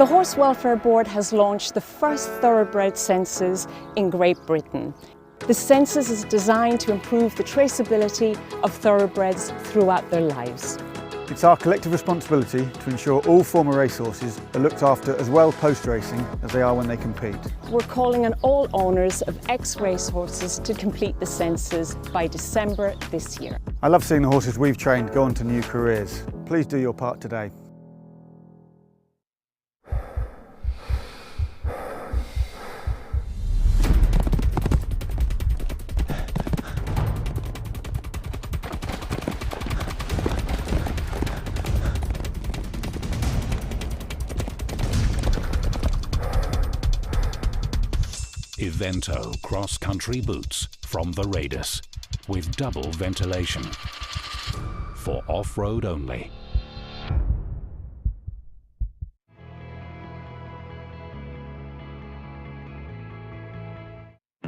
The Horse Welfare Board has launched the first thoroughbred census in Great Britain. The census is designed to improve the traceability of thoroughbreds throughout their lives. It's our collective responsibility to ensure all former racehorses are looked after as well post-racing as they are when they compete. We're calling on all owners of ex-racehorses to complete the census by December this year. I love seeing the horses we've trained go on to new careers. Please do your part today. Evento cross-country boots from the Racehorse with double ventilation for off-road only.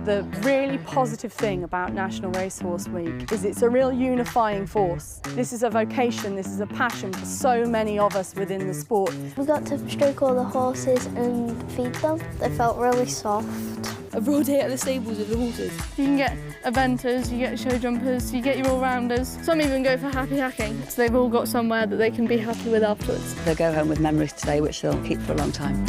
The really positive thing about National Racehorse Week is it's a real unifying force. This is a vocation, this is a passion for so many of us within the sport. We got to stroke all the horses and feed them. They felt really soft. A raw day at the stables with the horses. You can get eventers, you get show jumpers, you get your all-rounders. Some even go for happy hacking, so they've all got somewhere that they can be happy with afterwards. They'll go home with memories today which they'll keep for a long time.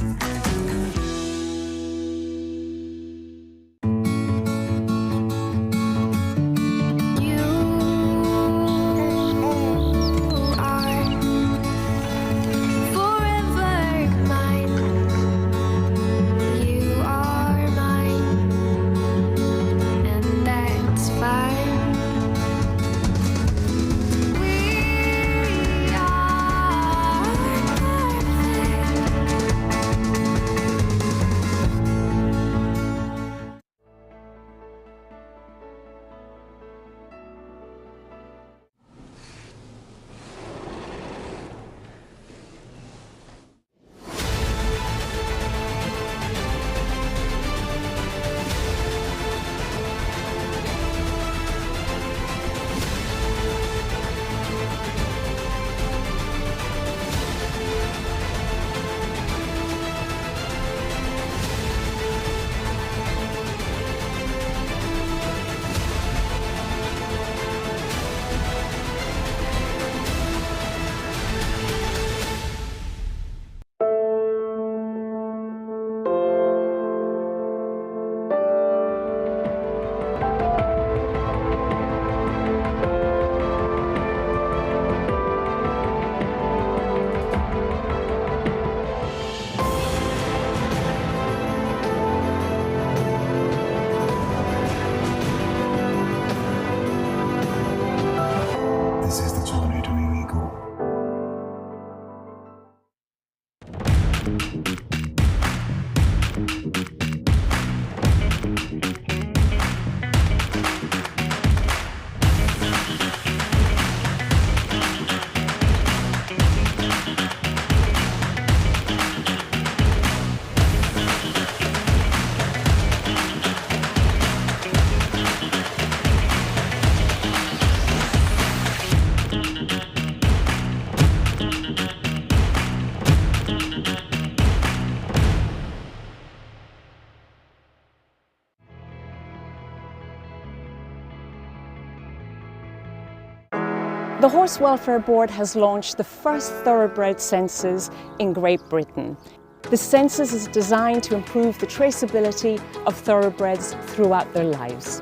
The Horse Welfare Board has launched the first thoroughbred census in Great Britain. The census is designed to improve the traceability of thoroughbreds throughout their lives.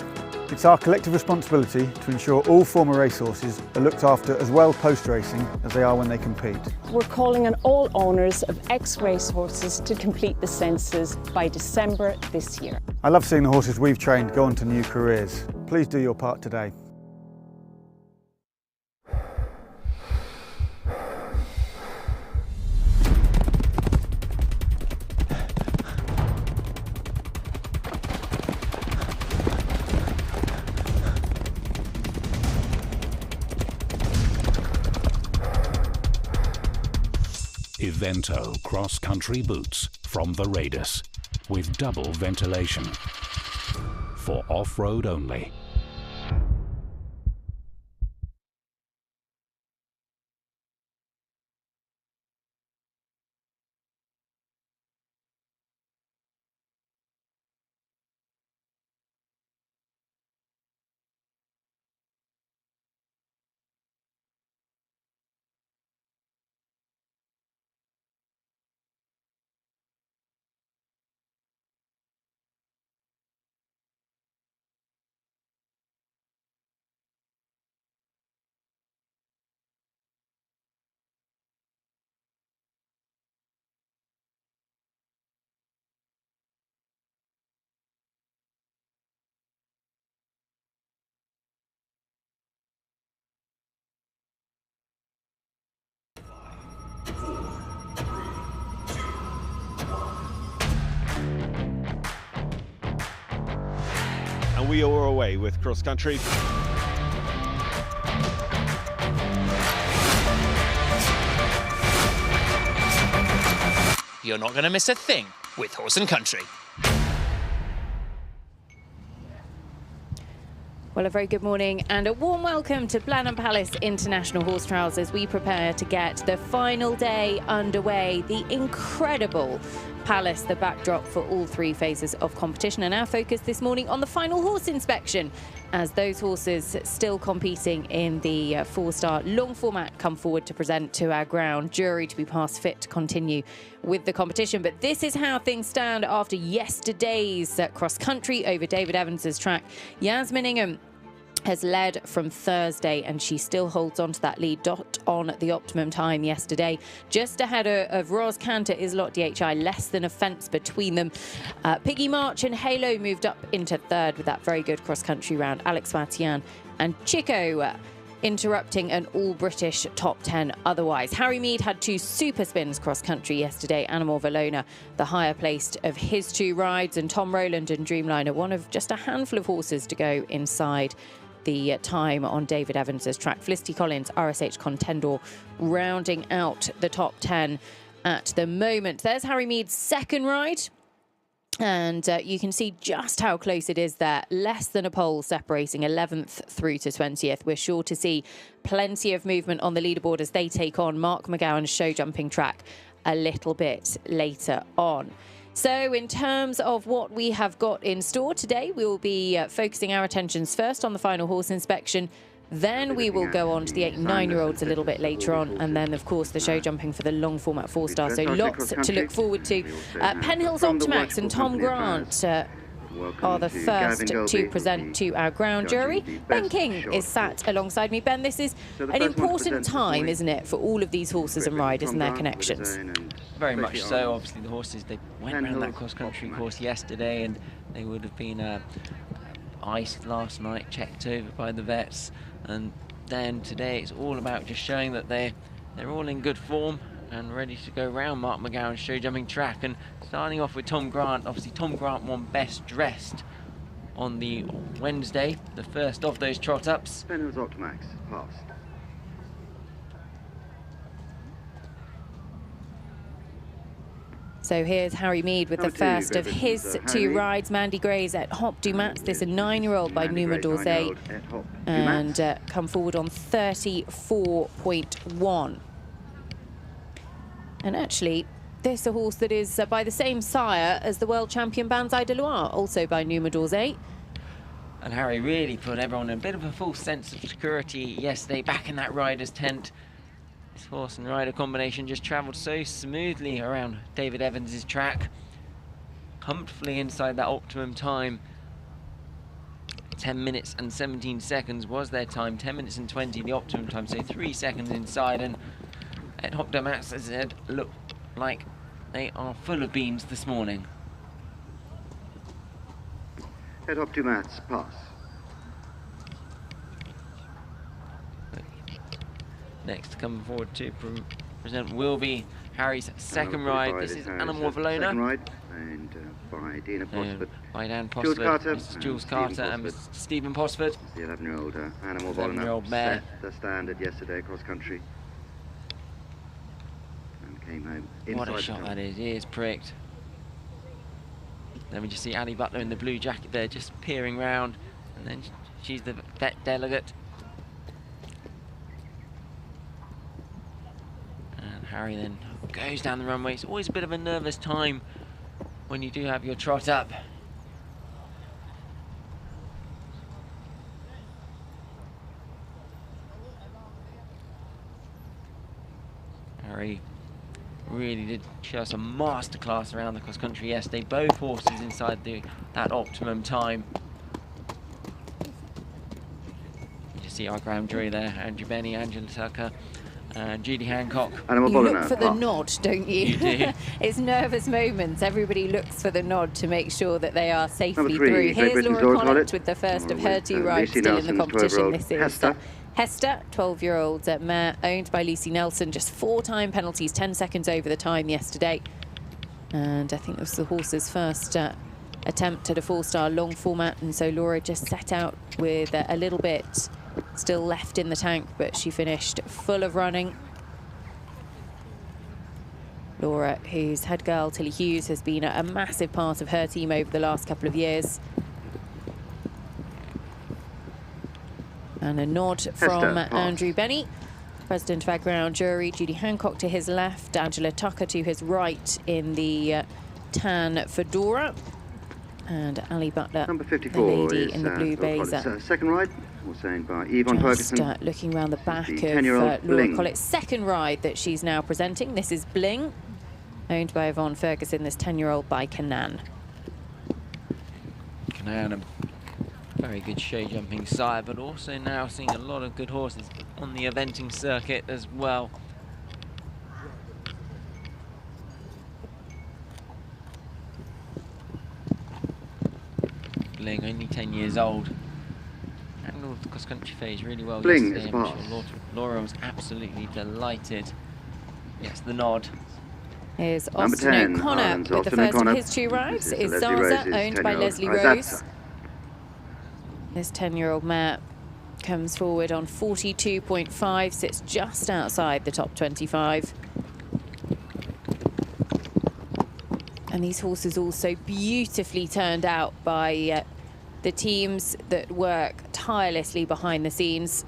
It's our collective responsibility to ensure all former racehorses are looked after as well post-racing as they are when they compete. We're calling on all owners of ex-racehorses to complete the census by December this year. I love seeing the horses we've trained go on to new careers. Please do your part today. Evento cross-country boots from the Racehorse with double ventilation for off-road only. and we are away with cross country. You're not going to miss a thing with Horse and Country. Well, a very good morning and a warm welcome to Blenheim Palace International Horse Trials as we prepare to get the final day underway. The incredible Palace, the backdrop for all three phases of competition, and our focus this morning on the final horse inspection as those horses still competing in the four-star long format come forward to present to our ground jury to be passed fit to continue with the competition. But this is how things stand after yesterday's cross-country over David Evans's track. Yasmin Ingham has led from Thursday and she still holds on to that lead dot on the optimum time yesterday. Just ahead of Roz Cantor is Lot DHI, less than a fence between them. Piggy March and Halo moved up into third with that very good cross-country round. Alex Matian and Chico interrupting an all-British top 10 otherwise. Harry Mead had two super spins cross-country yesterday. Animal Valona, the higher placed of his two rides, and Tom Rowland and Dreamliner, one of just a handful of horses to go inside the time on David Evans's track. Felicity Collins, RSH Contendor, rounding out the top 10 at the moment. There's Harry Mead's second ride. And you can see just how close it is there. Less than a pole separating 11th through to 20th. We're sure to see plenty of movement on the leaderboard as they take on Mark McGowan's show jumping track a little bit later on. So in terms of what we have got in store today, we will be focusing our attentions first on the final horse inspection. Then we will go on to the 8 and 9-year-olds a little bit later on. And then, of course, the show jumping for the long format four-star. So lots to look forward to. Penhill's Optimax and Tom Grant are the first to present to our ground jury. Ben King is sat alongside me. Ben, this is an important time, isn't it, for all of these horses and riders and their connections? Very much so. Obviously, the horses, they went around that cross-country course yesterday and they would have been iced last night, checked over by the vets. And then today it's all about just showing that they're all in good form and ready to go round Mark McGowan's show jumping track. And starting off with Tom Grant, obviously Tom Grant won best dressed on the Wednesday, the first of those trot ups. Penhill's Optimax passed. So here's Harry Mead with the first of his two rides. Mandy Gray's at Hop du Mats. This is a 9-year-old by Numa Dorsey, and come forward on 34.1. And actually, this is a horse that is by the same sire as the world champion Banzai de Loire, also by Numa Dorsey. And Harry really put everyone in a bit of a false sense of security yesterday, back in that rider's tent. This horse and rider combination just travelled so smoothly around David Evans's track, comfortably inside that optimum time. 10 minutes and 17 seconds was their time, 10 minutes and 20 the optimum time, so 3 seconds inside. And at Hop du Mats, as I said, look like they are full of beans this morning. At Hop du Mats, pass. Next to come forward to present will be Harry's second ride. This is Animal Valona. Second ride, and by Dina Posford. By Dan Posford, Mrs. Jules Carter and Mr. Stephen Posford. The 11-year-old Animal 11-year-old mare. Set the standard yesterday across country. And came home inside. What a shot that is, ears pricked. Then we just see Annie Butler in the blue jacket there, just peering round. And then she's the vet delegate. Harry then goes down the runway. It's always a bit of a nervous time when you do have your trot up. Harry really did show us a masterclass around the cross country yesterday. Both horses inside that optimum time. You see our ground jury there: Andrew Benny, Angela Tucker, and Judy Hancock. You look for the nod, don't you? You do. It's nervous moments. Everybody looks for the nod to make sure that they are safely three, through. Here's Laura Connaught with with the first of her two rides still in the competition. This is Hester, 12-year-old mare owned by Lucy Nelson. Just 4 time penalties, 10 seconds over the time yesterday. And I think this was the horse's first attempt at a 4-star long format, and so Laura just set out with a little bit still left in the tank, but she finished full of running. Laura, whose head girl Tilly Hughes has been a massive part of her team over the last couple of years. And a nod from Andrew Benny, president of our ground jury. Judy Hancock to his left, Angela Tucker to his right in the tan fedora. And Ali Butler, number 54, the lady in the blue blazer. Second ride, also owned by Yvonne Ferguson. Looking around the back of Laura Collett's second ride that she's now presenting. This is Bling, owned by Yvonne Ferguson, this 10-year-old by Canaan. Canaan, a very good show jumping sire, but also now seeing a lot of good horses on the eventing circuit as well. Bling, only 10 years old. Handled the cross-country phase really well Bling yesterday. I'm sure Laura was absolutely delighted. Yes, the nod. Here's Austin O'Connor with the first of his 2 rides. Is Zaza, owned by Leslie Rose. This 10-year-old mare comes forward on 42.5, sits just outside the top 25. And these horses also beautifully turned out by the teams that work tirelessly behind the scenes.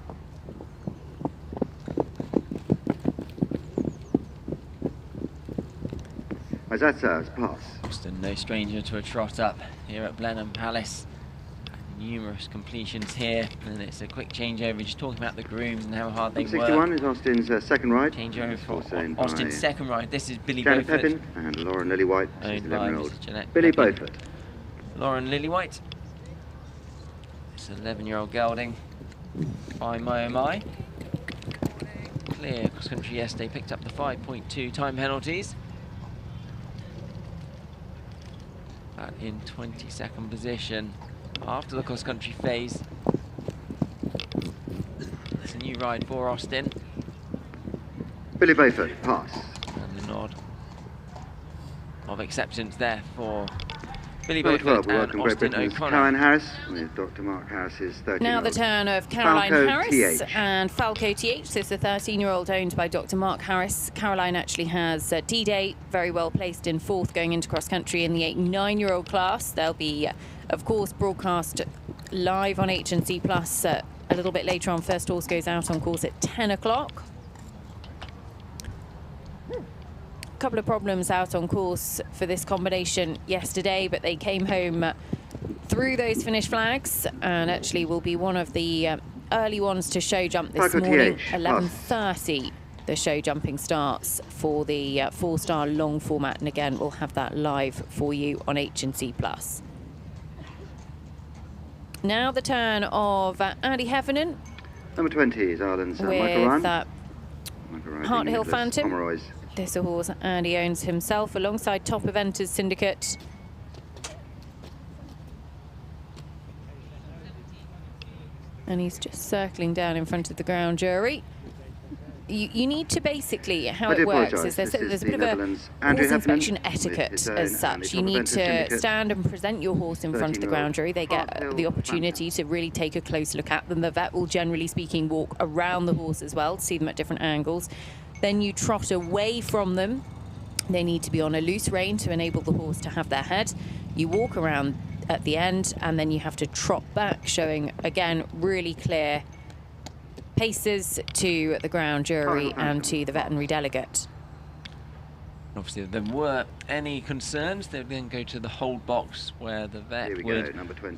Azatza's pass. Austin, no stranger to a trot up here at Blenheim Palace. Numerous completions here, and it's a quick changeover. Just talking about the grooms and how hard they work. 61 is Austin's second ride. Changeover for Austin's second ride. This is Billy Janet Beaufort. Pepin and Lauren Lillywhite. Owned by Janet Billy Pepin. Beaufort. Lauren Lillywhite. It's 11-year-old gelding by My Oh My. Clear cross country yesterday, picked up the 5.2 time penalties. But in 22nd position after the cross country phase. It's a new ride for Austin. Billy Beaufort, pass. And the nod of acceptance there for Billy Number Beaufort 12, we and welcome Great Austin Britain's O'Connor. Caroline Harris with Dr. Mark Harris's 13-year-old. Now the turn of Caroline Falco Harris TH. and Falco TH. This is a 13-year-old owned by Dr. Mark Harris. Caroline actually has D-Day, very well placed in 4th going into cross-country in the 8-9-year-old class. They'll be, of course, broadcast live on HNC Plus a little bit later on. First horse goes out on course at 10 o'clock. Couple of problems out on course for this combination yesterday, but they came home through those finish flags and actually will be one of the early ones to show jump this morning. 11:30 the show jumping starts for the 4-star long format, and again we'll have that live for you on HNC Plus. Now the turn of Andy Heffernan. Number 20 is Ireland's with Michael Ryan. Heart Hill Nicholas Phantom. Pomeroy's. This is a horse Andy owns himself alongside Top Eventers Syndicate. And he's just circling down in front of the ground jury. You need to basically, how it works is there's a bit of a horse inspection etiquette as such. You need to stand and present your horse in front of the ground jury. They get the opportunity to really take a close look at them. The vet will, generally speaking, walk around the horse as well to see them at different angles. Then you trot away from them. They need to be on a loose rein to enable the horse to have their head. You walk around at the end, and then you have to trot back, showing, again, really clear paces to the ground jury and to the veterinary delegate. Obviously, if there were any concerns, they would then go to the hold box where the vet would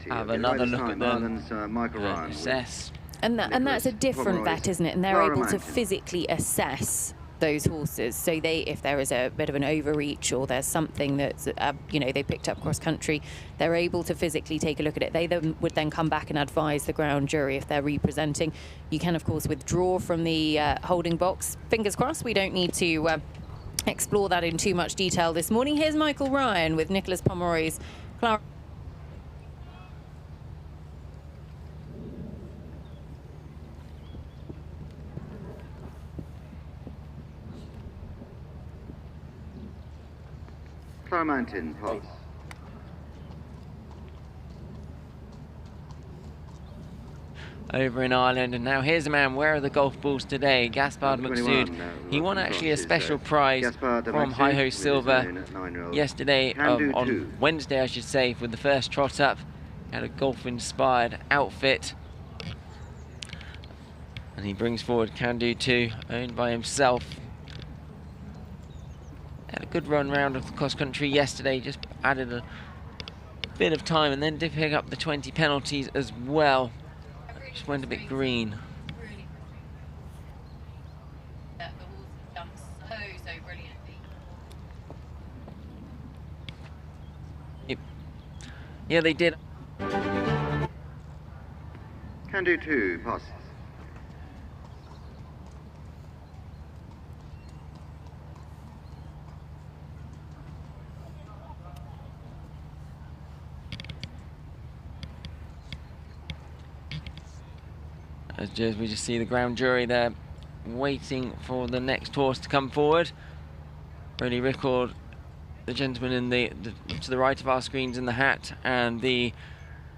have another look at them and assess. And that's a different vet, isn't it? And they're able to physically assess those horses. So if there is a bit of an overreach or there's something that's, they picked up cross country, they're able to physically take a look at it. They would then come back and advise the ground jury if they're representing. You can, of course, withdraw from the holding box. Fingers crossed, we don't need to explore that in too much detail this morning. Here's Michael Ryan with Nicholas Pomeroy's Clara. Clara Mountain, pass. over in Ireland. And now here's a man, where are the golf balls today? Gaspard Maksud. He won actually a special prize from Hi-Ho Silver yesterday, on Wednesday I should say, with the first trot up. Had a golf-inspired outfit. And he brings forward Can Do 2, owned by himself. Had a good run round of the cross country yesterday, just added a bit of time and then did pick up the 20 penalties as well. Just went a bit green. Yeah, they did. Can Do 2 passes. As we just see the ground jury there waiting for the next horse to come forward. Brady Ricord, the gentleman in the to the right of our screens in the hat and the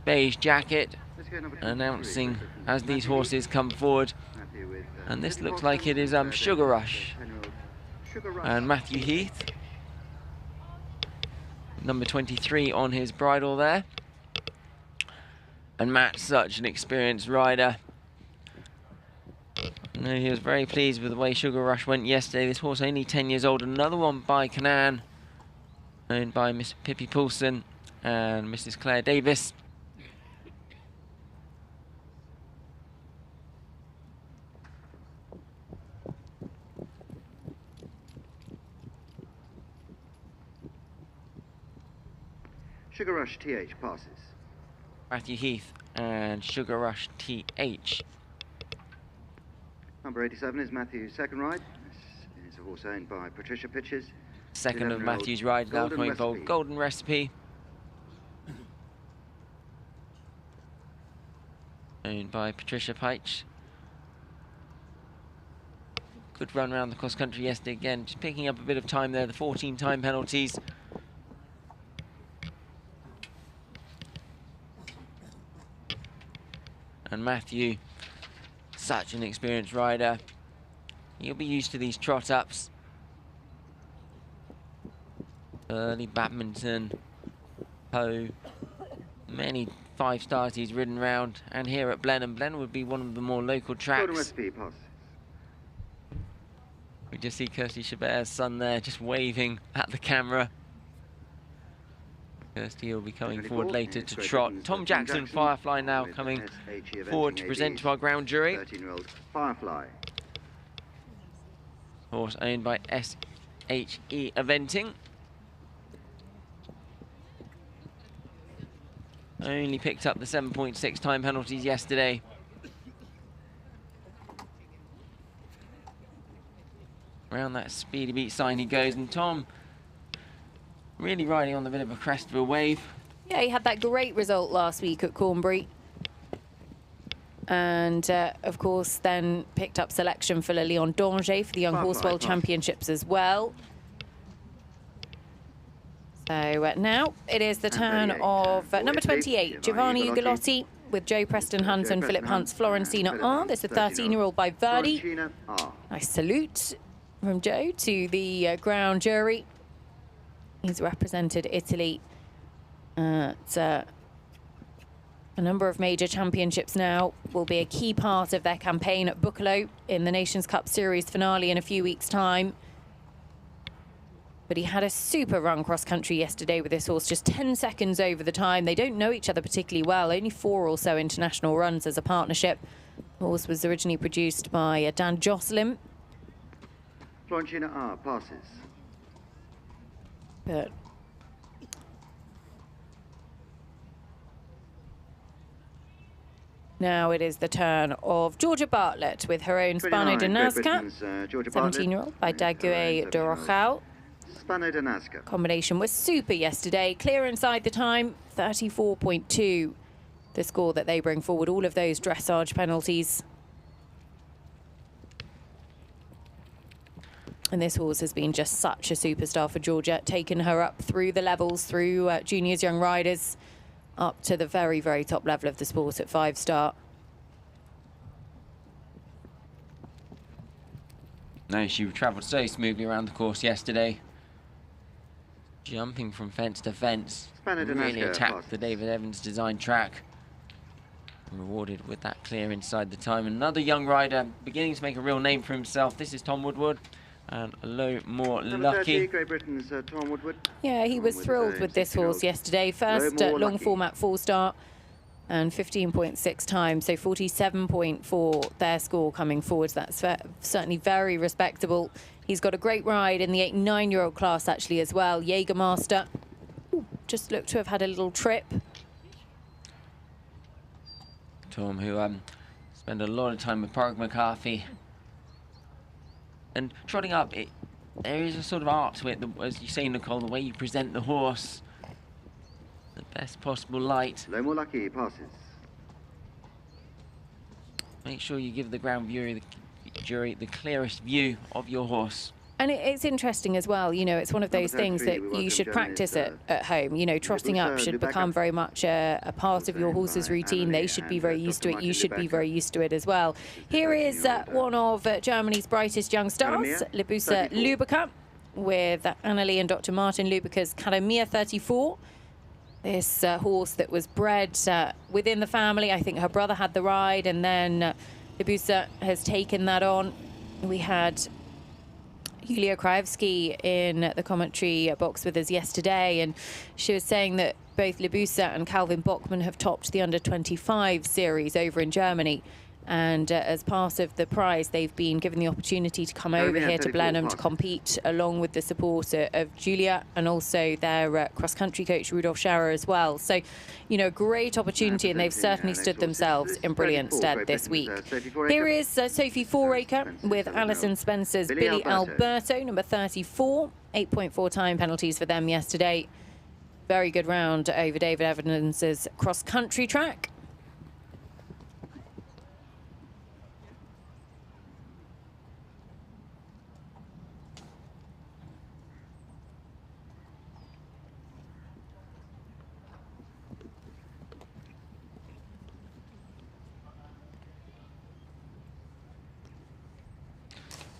beige jacket, announcing as these horses come forward. And this looks like it is Sugar Rush and Matthew Heath, number 23 on his bridle there. And Matt's such an experienced rider. No, he was very pleased with the way Sugar Rush went yesterday. This horse only 10 years old. Another one by Canaan, owned by Miss Pippi Poulsen and Mrs. Claire Davis. Sugar Rush TH passes. Matthew Heath and Sugar Rush TH. Number 87 is Matthew's second ride. This is a horse owned by Patricia Pitches. Second of Matthew's ride now coming for Golden Recipe. Owned by Patricia Peich. Good run around the cross country yesterday again, just picking up a bit of time there, the 14 time penalties. And Matthew, such an experienced rider. He'll be used to these trot ups. Early badminton, Poe, many 5 stars he's ridden round, and here at Blenheim. Blenheim would be one of the more local tracks. We just see Kirsty Chabert's son there just waving at the camera. Kirsty will be coming forward later to trot. Tom Jackson, Firefly, now coming forward to present to our ground jury. 13-year-old Firefly. Horse owned by SHE Eventing. Only picked up the 7.6 time penalties yesterday. Around that speedy beat sign he goes, and Tom really riding on the bit of a crest of a wave. Yeah, he had that great result last week at Cornbury. And, of course, then picked up selection for Le Lion d'Angers for the Young Horse World Championships as well. So now it is the turn of number 28, Giovanni Ugolotti, with Joe Preston Hunt and Philip Hunt's Florencina R. This is a 13-year-old by Verdi. Nice salute from Joe to the ground jury. He's represented Italy at a number of major championships now. Will be a key part of their campaign at Buccolo in the Nations Cup Series finale in a few weeks' time. But he had a super run cross-country yesterday with this horse, just 10 seconds over the time. They don't know each other particularly well, only 4 or so international runs as a partnership. The horse was originally produced by Dan Jocelyn. Florencina R passes. But now it is the turn of Georgia Bartlett with her own Spano de Nazca, 17-year-old by Dague de Rochau. Spano de Nazca. Combination was super yesterday, clear inside the time, 34.2. The score that they bring forward, all of those dressage penalties. And this horse has been just such a superstar for Georgia, taken her up through the levels, through juniors, young riders, up to the very, very top level of the sport at 5-star. No, she travelled so smoothly around the course yesterday. Jumping from fence to fence. Really attacked the David Evans design track. Rewarded with that clear inside the time. Another young rider beginning to make a real name for himself. This is Tom Woodward. And a low more lucky. Great Britain's Tom Woodward. Yeah, he was thrilled with this horse yesterday. First long format 4-star and 15.6 times, so 47.4 their score coming forwards. That's certainly very respectable. He's got a great ride in the 8 and 9-year-old class actually as well. Jägermaster just looked to have had a little trip. Tom, who spent a lot of time with Park McCarthy. And trotting up, there is a sort of art to it, as you say, Nicole, the way you present the horse. The best possible light. No more lucky passes. Make sure you give the ground jury the clearest view of your horse. And it's interesting as well, you know, it's one of those things that you should practice at home. You know, trotting up should become very much a part of your horse's routine. They should be very used to it. You should be very used to it as well. Here is one of Germany's brightest young stars, Libusa Lübecker, with Annalie and Dr. Martin Lübecker's Academia 34. This horse that was bred within the family. I think her brother had the ride, and then Libusa has taken that on. We had Julia Krajewski in the commentary box with us yesterday, and she was saying that both Libusa and Calvin Bockman have topped the under-25 series over in Germany. And as part of the prize, they've been given the opportunity to come over here to Blenheim to compete along with the support of Julia and also their cross-country coach, Rudolf Scharrer, as well. So, you know, great opportunity, and they've certainly stood themselves in brilliant stead this week. Here is Sophie Foraker with Alison Spencer's Billy Alberto, number 34. 8.4 time penalties for them yesterday. Very good round over David Evans's cross-country track.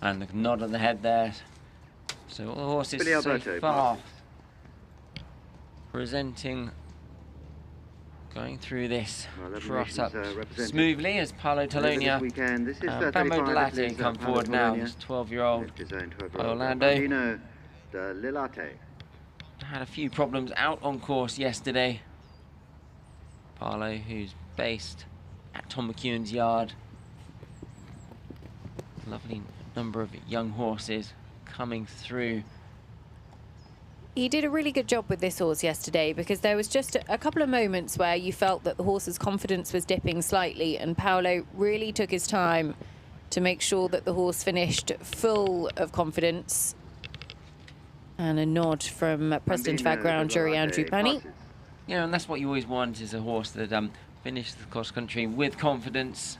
And the nod of the head there. So all the horses so far presenting, going through this trot up smoothly as Paolo Talonia and Bambo Delate come forward now. This 12-year-old Orlando had a few problems out on course yesterday. Paolo, who's based at Tom McEwen's yard. Lovely number of young horses coming through. He did a really good job with this horse yesterday, because there was just a couple of moments where you felt that the horse's confidence was dipping slightly, and Paolo really took his time to make sure that the horse finished full of confidence. And a nod from President of our ground jury, Andrew Penny. Yeah, and that's what you always want, is a horse that finished the cross country with confidence.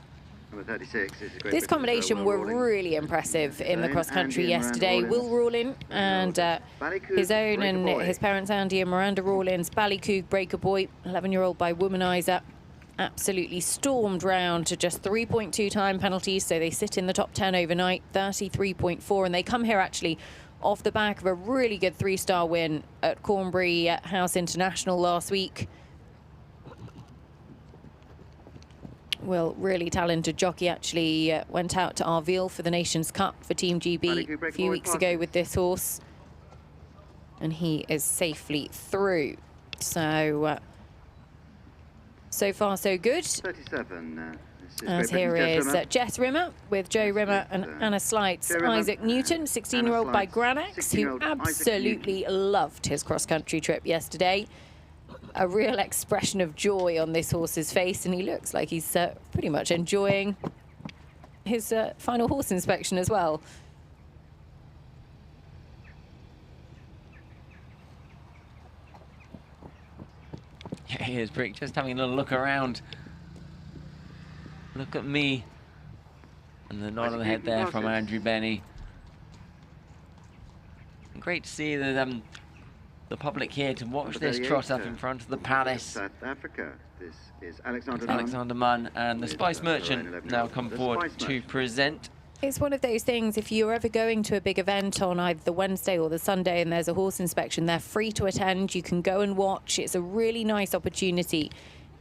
This combination were really impressive in the cross-country yesterday. Will Rawlin and his own and his parents Andy and Miranda Rawlins, Ballycoog Breaker Boy, 11-year-old by Womanizer, absolutely stormed round to just 3.2 time penalties, so they sit in the top 10 overnight, 33.4, and they come here actually off the back of a really good 3-star win at Cornbury House International last week. Well, really talented jockey actually went out to Arville for the Nations Cup for Team GB a few weeks ago with this horse, and he is safely through. So, so far so good. 37. As here is Jess Rimmer with Joe Rimmer and Anna Slights. Isaac Newton, 16-year-old by Granax, who absolutely loved his cross-country trip yesterday. A real expression of joy on this horse's face, and he looks like he's pretty much enjoying his final horse inspection as well. Yeah, here's Brick just having a little look around. Look at me. And the nod of the head there from Andrew Benny. Great to see that the public here to watch this trot up in front of the palace. South Africa. This is Alexander Munn and the Spice Merchant now come forward to present. It's one of those things, if you're ever going to a big event on either the Wednesday or the Sunday and there's a horse inspection, they're free to attend. You can go and watch. It's a really nice opportunity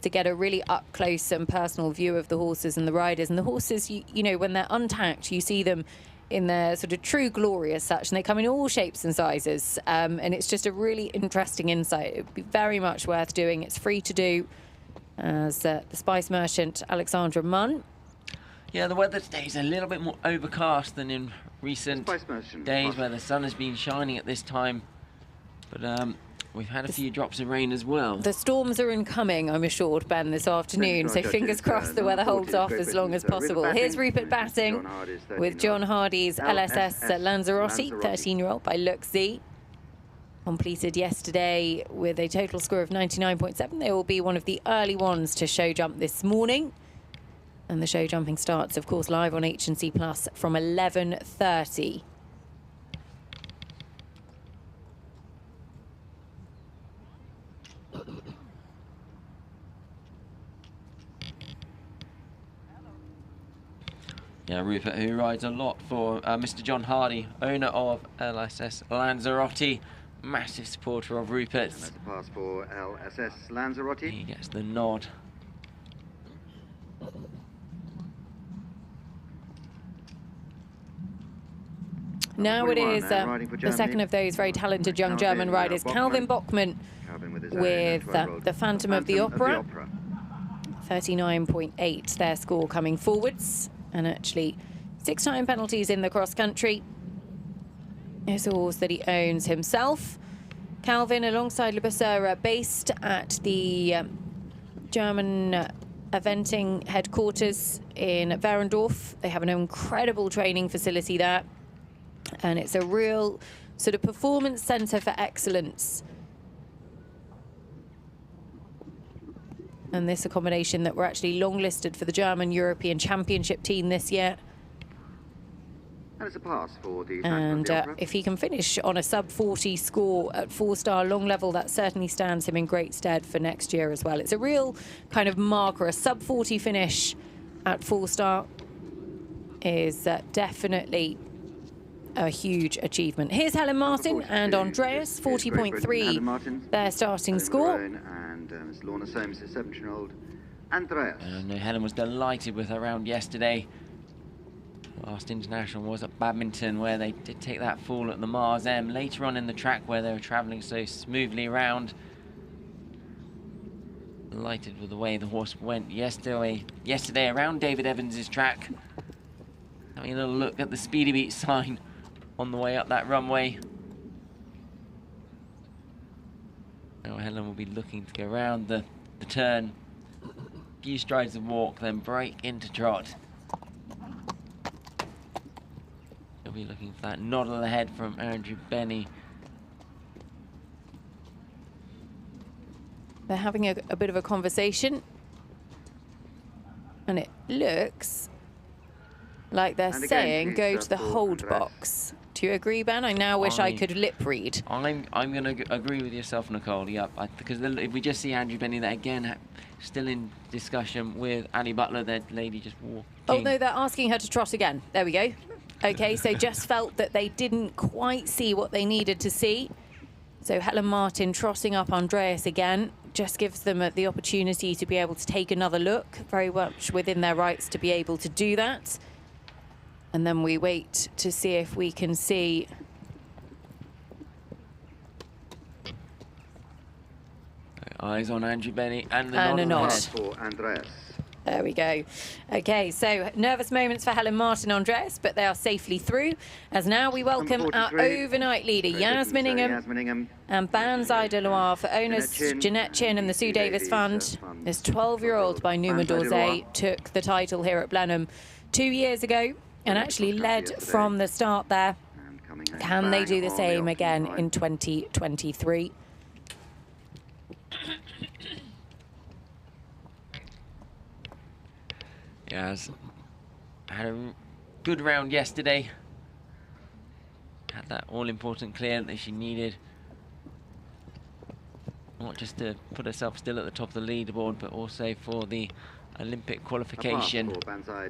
to get a really up close and personal view of the horses and the riders. And the horses, you know, when they're untacked, you see them in their sort of true glory as such, and they come in all shapes and sizes. And it's just a really interesting insight. It would be very much worth doing. It's free to do, as the Spice Merchant Alexandra Munn. Yeah, the weather today is a little bit more overcast than in recent days where the sun has been shining at this time. But we've had a few drops of rain as well. The storms are incoming, I'm assured, Ben, this afternoon. So fingers crossed the weather holds off as long as possible. Here's Rupert batting with John Hardy's LSS Lanzarote, 13-year-old by Look Z. Completed yesterday with a total score of 99.7. They will be one of the early ones to show jump this morning. And the show jumping starts, of course, live on H&C Plus from 11:30. Yeah, Rupert, who rides a lot for Mr. John Hardy, owner of LSS Lanzarote, massive supporter of Rupert's. And that's a pass for LSS Lanzarote. He gets the nod. Now it is the second of those very talented young German riders, Calvin Bockmann, with the Phantom of the Opera. 39.8 their score coming forwards, and actually 6-time penalties in the cross country. It's a horse that he owns himself. Calvin alongside Le Becerra, based at the German eventing headquarters in Werendorf. They have an incredible training facility there. And it's a real sort of performance centre for excellence. And this accommodation that were actually longlisted for the German European Championship team this year. And it's a pass for the and if he can finish on a sub-40 score at 4-star long level, that certainly stands him in great stead for next year as well. It's a real kind of marker. A sub-40 finish at 4-star is definitely a huge achievement. Here's Helen Martin and Andreas, 40.3 their starting score. And Miss Lorna Soames, the 7-year-old Andreas. And Helen was delighted with her round yesterday. Last international was at Badminton, where they did take that fall at the Mars M. Later on in the track, where they were travelling so smoothly around. Delighted with the way the horse went yesterday around David Evans's track. Having a little look at the Speedy Beat sign on the way up that runway. Now Helen will be looking to go around the turn. A few strides of walk, then break into trot. She'll be looking for that nod of the head from Andrew Benny. They're having a bit of a conversation. And it looks like they're saying go to the hold box. Do you agree, Ben? I now wish I could lip read. I'm going to agree with yourself, Nicole. Yep, because if we just see Andrew Benny there again, still in discussion with Annie Butler, that lady just walking. Oh no, they're asking her to trot again. There we go. Okay, so just felt that they didn't quite see what they needed to see. So Helen Martin trotting up Andreas again just gives them the opportunity to be able to take another look, very much within their rights to be able to do that. And then we wait to see if we can see eyes on Andrew Benny and a nod for Andreas. There we go. Okay, so nervous moments for Helen Martin Andreas, but they are safely through. As now we welcome our overnight leader, Yasmin Ingham, and Banzai de Loire for owners Jeanette Chin and the Sue Davis Fund. This 12-year-old by Numa Dorze took the title here at Blenheim 2 years ago and actually led from the start there. Can they do the same again in 2023? Yes, had a good round yesterday. Had that all-important clear that she needed. Not just to put herself still at the top of the leaderboard, but also for the Olympic qualification,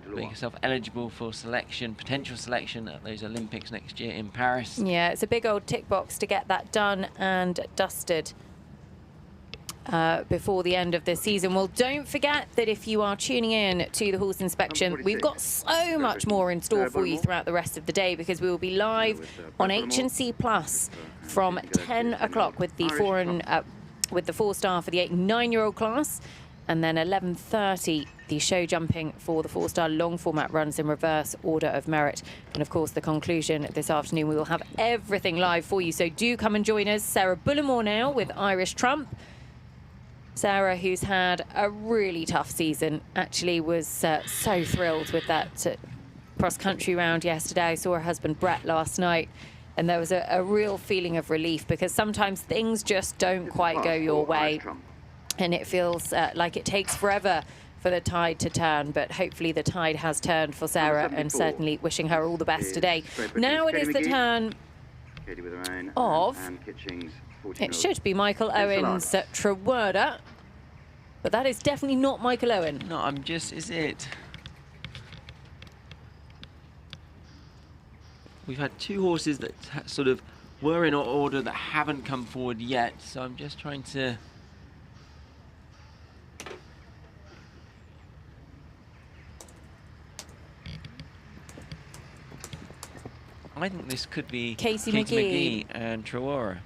make yourself eligible for selection, potential selection at those Olympics next year in Paris. Yeah, it's a big old tick box to get that done and dusted before the end of this season. Well, don't forget that if you are tuning in to the horse inspection, we've got so much more in store for you throughout the rest of the day, because we will be live on H&C Plus from 10 o'clock with the four-star for the 8 and 9-year-old class, and then 11:30 the show jumping for the four-star long format runs in reverse order of merit. And of course, the conclusion this afternoon, we will have everything live for you, so do come and join us. Sarah Bullimore now with Irish Trump. Sarah, who's had a really tough season, actually was so thrilled with that cross-country round yesterday. I saw her husband Brett last night, and there was a real feeling of relief, because sometimes things just don't quite go your way, and it feels like it takes forever for the tide to turn, but hopefully the tide has turned for Sarah, and certainly wishing her all the best today. Now it is the turn of... It should be Michael Owen's Trewerda, but that is definitely not Michael Owen. No, is it? We've had two horses that sort of were in order that haven't come forward yet, so I'm just trying to... I think this could be Casey McGee and Trewerda.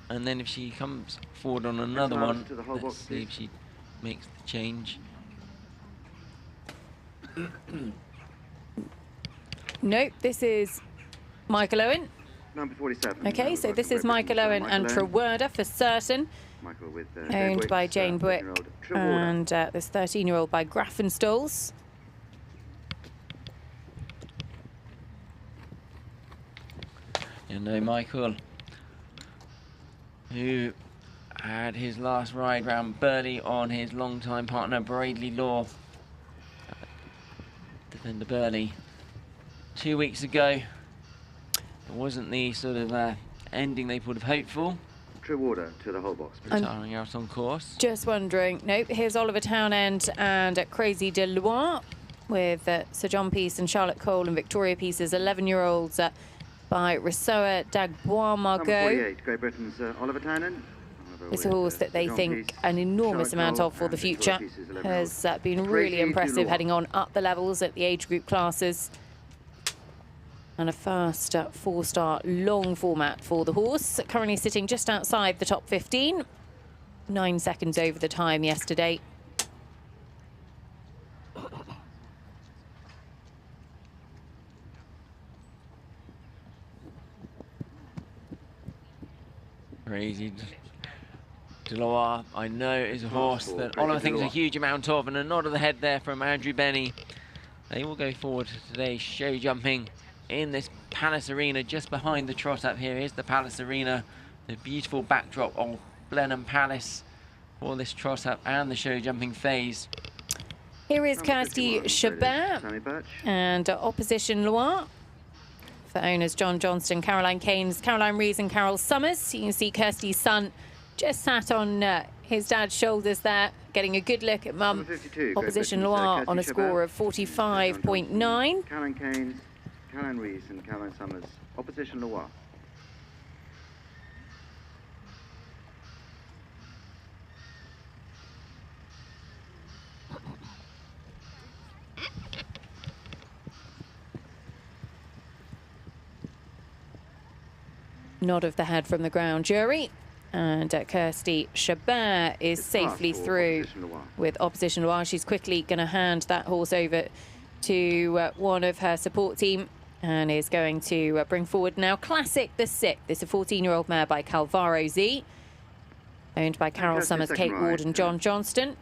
And then if she comes forward on another one, let's see if she makes the change. Nope, this is Michael Owen. Number 47. Okay, so this is Michael Owen and Trewerda for certain. Owned by Jane Buick, and this 13-year-old by Grafenstolz. You know, Michael, who had his last ride round Burley on his long-time partner Braidley Law, defender Burley, 2 weeks ago. It wasn't the sort of ending they would have hoped for. Trewerda to the whole box. Retiring out on course. Just wondering. Nope, here's Oliver Townend and Crazy de Loire with Sir John Peace and Charlotte Cole and Victoria Peace's 11-year-olds by Rissoa Dagbois Margot. 48, Great Britain's Oliver Townend. It's a horse that they think an enormous amount of for the future. Has been really impressive heading on up the levels at the age group classes. And a first four-star long format for the horse. Currently sitting just outside the top 15. 9 seconds over the time yesterday. Crazy de Loire, I know, is a horse that Oliver thinks a huge amount of, and a nod of the head there from Andrew Benny. They will go forward to today's show jumping in this Palace Arena just behind the Trot up here. Here's the Palace Arena, the beautiful backdrop of Blenheim Palace for this Trot up and the show jumping phase. Here is Kirsty Chabert and Opposition Loire. For owners John Johnston, Caroline Keynes, Caroline Rees and Carol Summers. You can see Kirsty's son just sat on his dad's shoulders there, getting a good look at mum. Opposition Loire on a score of 45.9. Caroline Keynes, Caroline Rees and Caroline Summers. Opposition Loire. Nod of the head from the ground jury, and Kirsty Chabert is safely through with Opposition Loire. She's quickly going to hand that horse over to one of her support team, and is going to bring forward now Classic the Sixth. This is a 14-year-old mare by Calvaro Z, owned by Carol Summers, Kate Ward and John Johnston.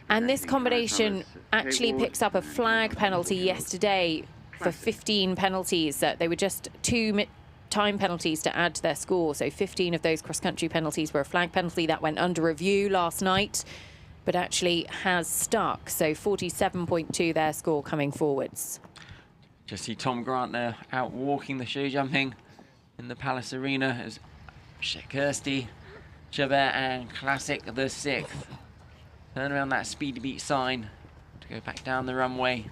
And this combination actually picks up a flag penalty yesterday for 15 penalties. They were just 2 time penalties to add to their score, so 15 of those cross-country penalties were a flag penalty. That went under review last night, but actually has stuck, so 47.2 their score coming forwards. Just see Tom Grant there out walking the show jumping in the Palace Arena as Kirsty Chabert and Classic the Sixth Turn around that speed to beat sign to go back down the runway.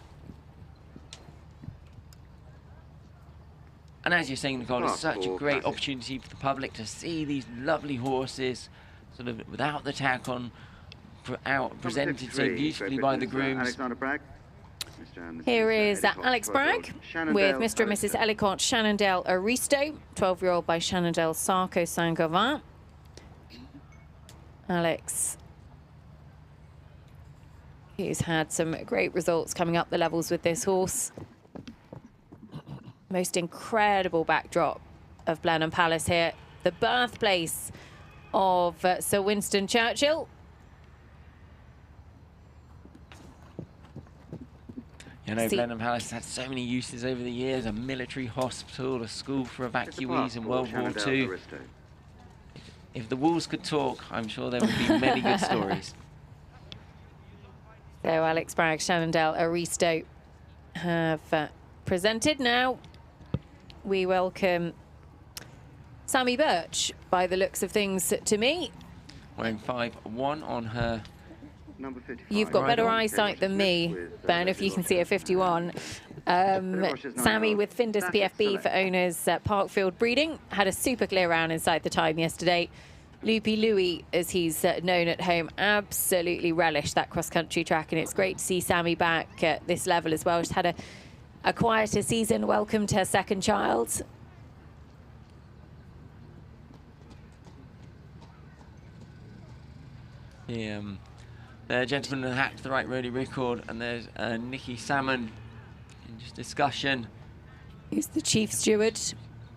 And as you're saying, Nicole, it's such a great opportunity for the public to see these lovely horses, sort of without the tack on, presented so beautifully by the grooms. Here is Alex Bragg with Mr. and Mrs. Ellicott Shannondale Aristo, 12-year-old by Shannondale Sarko Saint-Gobain. Alex, he's had some great results coming up the levels with this horse. Most incredible backdrop of Blenheim Palace here, the birthplace of Sir Winston Churchill. You know, Blenheim Palace has had so many uses over the years, a military hospital, a school for evacuees in World War II. If the walls could talk, I'm sure there would be many good stories. So Alex Bragg, Shannondale Aristo have presented. Now we welcome Sammy Birch, by the looks of things to me. Wearing 5-1 on her. You've got better eyesight than me, Ben, if you can see a 51. Sammy with Findus PFB for owners Parkfield Breeding had a super clear round inside the time yesterday. Loopy Louie, as he's known at home, absolutely relished that cross-country track, and it's great to see Sammy back at this level as well. She's had a quieter season, welcomed her second child. The gentleman who hacked the right roadie record, and there's Nikki Salmon in just discussion. Who's the chief steward,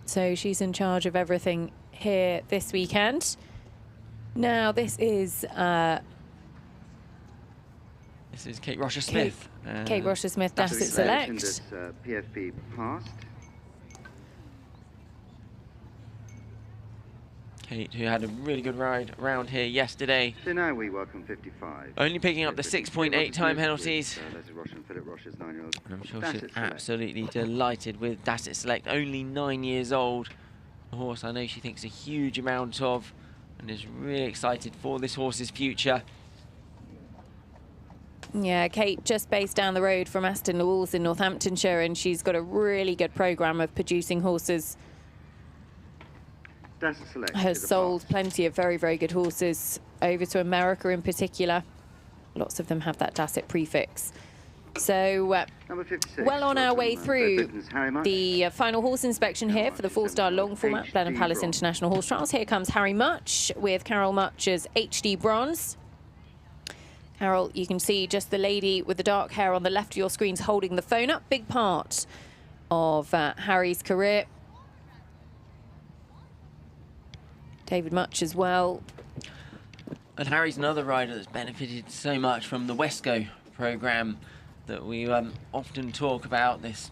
so she's in charge of everything here this weekend. Now this is Kate Rocher-Smith. Kate Rocher-Smith, Dasset Select. PFB passed. Kate, who had a really good ride around here yesterday. So now we welcome 55. Only picking up the 6.8 time penalties. And I'm sure she's absolutely delighted with Dasset Select, only 9 years old. A horse I know she thinks a huge amount of, and is really excited for this horse's future. Yeah, Kate just based down the road from Aston Walls in Northamptonshire, and she's got a really good programme of producing horses. Has sold plenty of very, very good horses over to America in particular. Lots of them have that Dasset prefix. So well on our way through the final horse inspection here for the 4-star long format Blenheim Palace International Horse Trials. Here comes Harry Much with Carol Much's HD Bronze. Carol, you can see just the lady with the dark hair on the left of your screens holding the phone up. Big part of Harry's career. David Much as well. And Harry's another rider that's benefited so much from the Wesco programme that we often talk about, this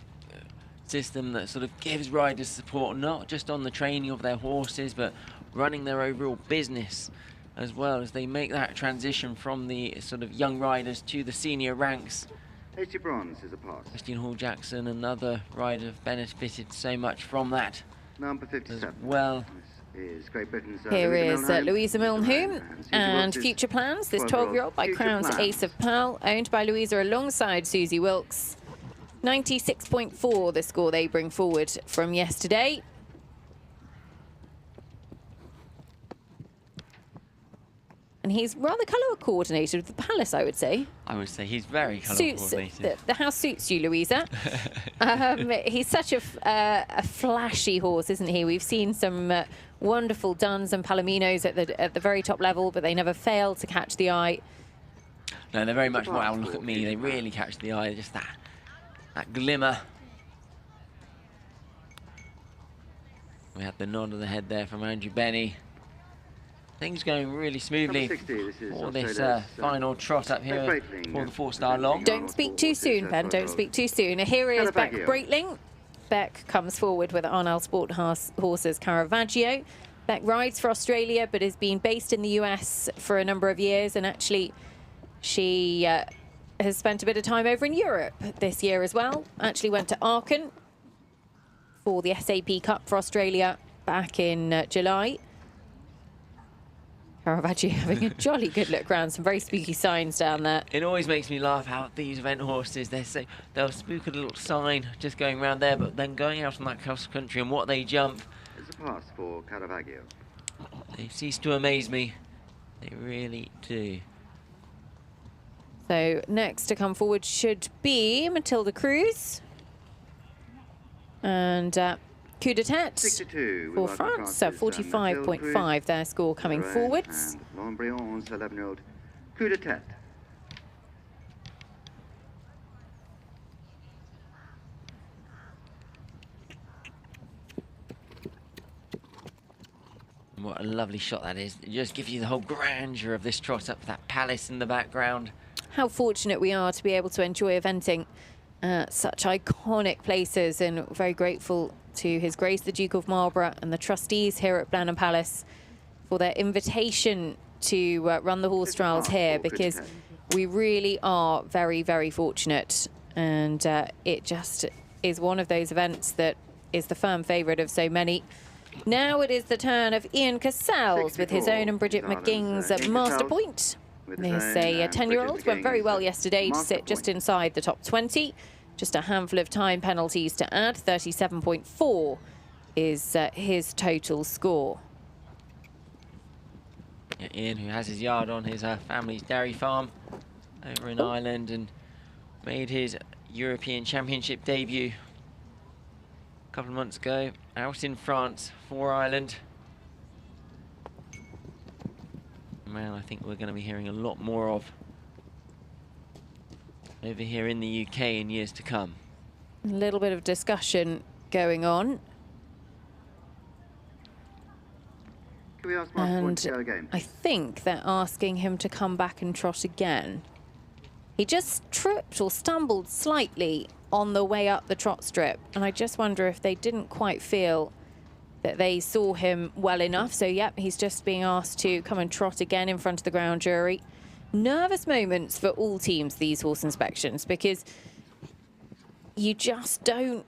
system that sort of gives riders support not just on the training of their horses but running their overall business as well, as they make that transition from the sort of young riders to the senior ranks. 80 bronze is a pass. Christine Hall-Jackson, another rider, have benefited so much from that. Number 57. As well. Is Great Britain's, Here is Louisa Milnholm and Future Plans, this 12-year-old by Crown's Ace of Pearl, owned by Louisa alongside Susie Wilkes. 96.4 the score they bring forward from yesterday. And he's rather colour coordinated with the Palace, I would say. I would say he's very colour coordinated. The house suits you, Louisa. He's such a flashy horse, isn't he? We've seen some wonderful Duns and Palominos at the very top level, but they never fail to catch the eye. No, they're very much, wow, look at me. They really catch the eye, just that glimmer. We had the nod of the head there from Andrew Benny. Things going really smoothly for this final trot up here for the 4-star long. Don't speak too soon, Ben. Don't speak too soon. Here is Beck Breitling. Beck comes forward with Arnell Sport horses Caravaggio. Beck rides for Australia but has been based in the US for a number of years, and actually she has spent a bit of time over in Europe this year as well. Actually went to Aachen for the SAP Cup for Australia back in July. Caravaggio having a jolly good look around, some very spooky signs down there. It always makes me laugh how these event horses, they'll spook a little sign just going around there, but then going out on that cross country and what they jump. It's a pass for Caravaggio. They cease to amaze me. They really do. So next to come forward should be Matilda Cruz. And coup de tête for France, 45.5 their score coming forwards. L'Embrion's 11-year-old coup de tête. What a lovely shot that is. It just gives you the whole grandeur of this trot up that palace in the background. How fortunate we are to be able to enjoy eventing such iconic places, and very grateful to His Grace the Duke of Marlborough and the trustees here at Blenheim Palace for their invitation to run the horse trials here, because we really are very, very fortunate, and it just is one of those events that is the firm favourite of so many. Now it is the turn of Ian Cassells with his own and Bridget McGing's Master Point. This a 10-year-old, went very well yesterday to sit just inside the top 20. Just a handful of time penalties to add. 37.4 is his total score. Yeah, Ian, who has his yard on his family's dairy farm over in Ireland, and made his European Championship debut a couple of months ago out in France for Ireland. Man, I think we're going to be hearing a lot more of over here in the UK in years to come. A little bit of discussion going on. Can we ask Mark Point to go again? I think they're asking him to come back and trot again. He just tripped or stumbled slightly on the way up the trot strip, and I just wonder if they didn't quite feel that they saw him well enough. So, yep, he's just being asked to come and trot again in front of the ground jury. Nervous moments for all teams, these horse inspections, because you just don't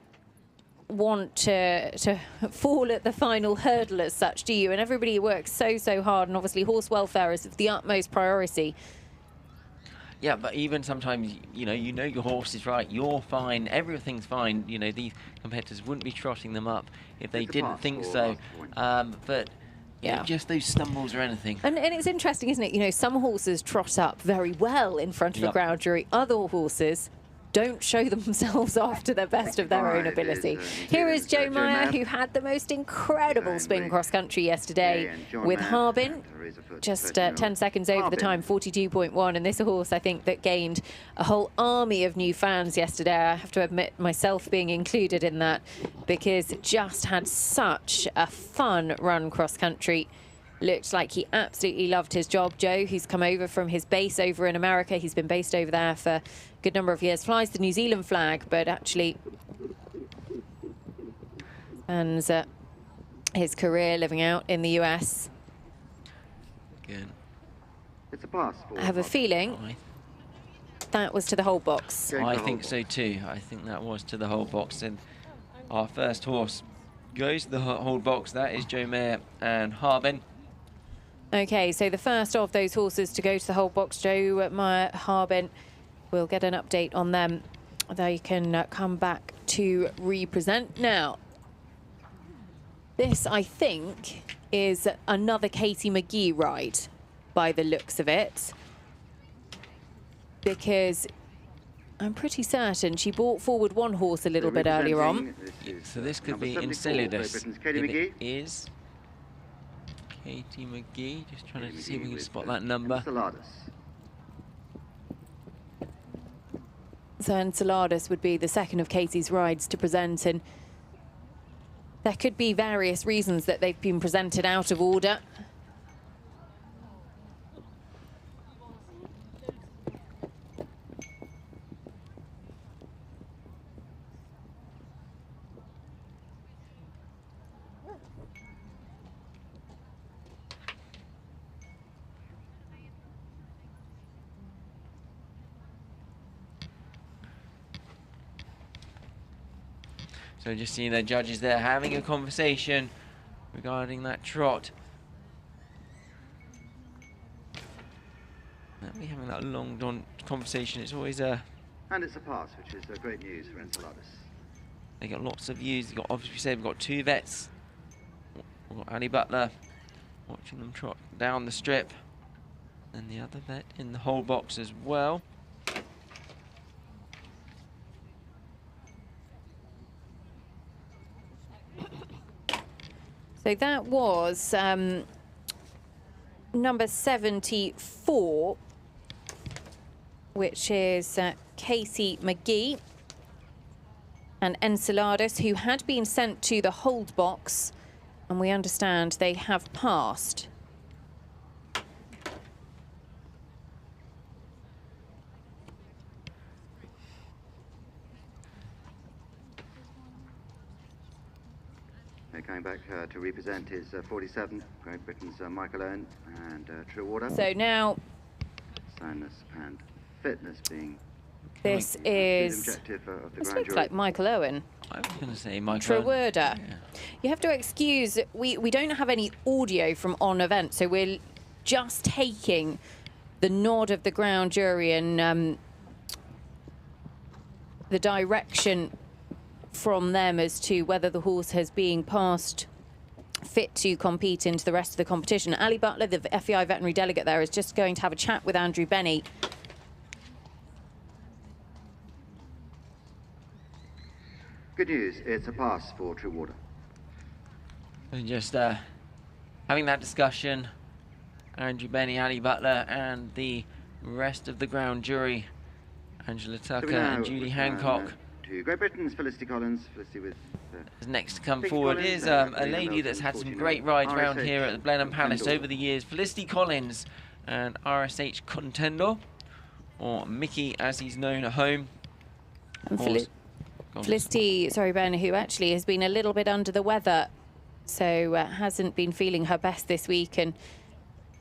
want to fall at the final hurdle as such, do you? And everybody works so hard, and obviously horse welfare is of the utmost priority. Yeah, but even sometimes, you know your horse is right, you're fine, everything's fine. You know, these competitors wouldn't be trotting them up if they didn't think so. But yeah, just those stumbles or anything. And it's interesting, isn't it? You know, some horses trot up very well in front of a ground jury. Other horses don't show themselves off to the best of their own ability. Here is Joe Meyer, who had the most incredible spin cross-country yesterday with Harbin. Just 10 seconds over the time, 42.1. And this horse, I think, that gained a whole army of new fans yesterday. I have to admit, myself being included in that, because it just had such a fun run cross-country. Looked like he absolutely loved his job. Joe, who's come over from his base over in America, he's been based over there for a good number of years, flies the New Zealand flag, but actually spends his career living out in the US. Good. It's a pass. I have a feeling that was to the hold box. I think so too. I think that was to the hold box, and our first horse goes to the hold box. That is Joe Meyer and Harbin. Okay, so the first of those horses to go to the hold box, Joe Meyer, Harbin. We'll get an update on them. They can come back to represent. Now, this, I think, is another Katie McGee ride by the looks of it, because I'm pretty certain she brought forward one horse a little bit earlier on. So this could be Enceladus. If it is Katie McGee, just trying to see if we can spot that number. So Enceladus would be the second of Katie's rides to present, and there could be various reasons that they've been presented out of order. So just seeing the judges there having a conversation regarding that trot. We're having that long conversation. It's always And it's a pass, which is great news for Enceladus. They got lots of views. They got, obviously, we said we've got 2 vets. We've got Ali Butler watching them trot down the strip, and the other vet in the whole box as well. So that was number 74, which is Casey McGee and Enceladus, who had been sent to the hold box, and we understand they have passed. Coming back to represent is 47, Great Britain's Michael Owen and True Water. So now, soundness and fitness being this is, this looks like Michael Owen. I was going to say Michael Trewerda. Yeah. You have to excuse, we don't have any audio from on event, so we're just taking the nod of the ground jury and the direction from them as to whether the horse has been passed fit to compete into the rest of the competition. Ali Butler, the FEI veterinary delegate there, is just going to have a chat with Andrew Benny. Good news, it's a pass for True Water. And just having that discussion, Andrew Benny, Ali Butler, and the rest of the ground jury, Angela Tucker and Julie Hancock. To Great Britain's Felicity Collins. Felicity with next to come forward is a lady that's had some great rides around here at the Blenheim Palace over the years. Felicity Collins and RSH Contendor, or Mickey as he's known at home. And Felicity, sorry Ben, who actually has been a little bit under the weather, so hasn't been feeling her best this week, and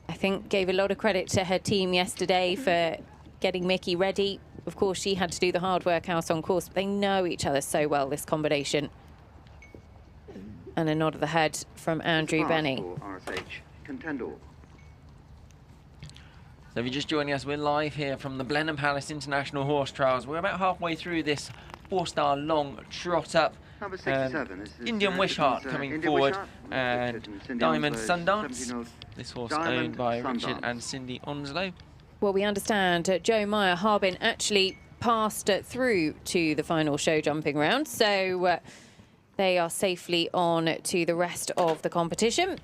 I think gave a lot of credit to her team yesterday for getting Mickey ready. Of course, she had to do the hard work out on course, but they know each other so well, this combination. And a nod of the head from Andrew Benny. RSH Contendor. So if you're just joining us, we're live here from the Blenheim Palace International Horse Trials. We're about halfway through this 4-star long trot up. Number 67 is Indian Wishheart coming forward, and Diamond Sundance. This horse owned by Richard and Cindy Onslow. Well, we understand Joe Meyer Harbin actually passed through to the final show jumping round, so they are safely on to the rest of the competition.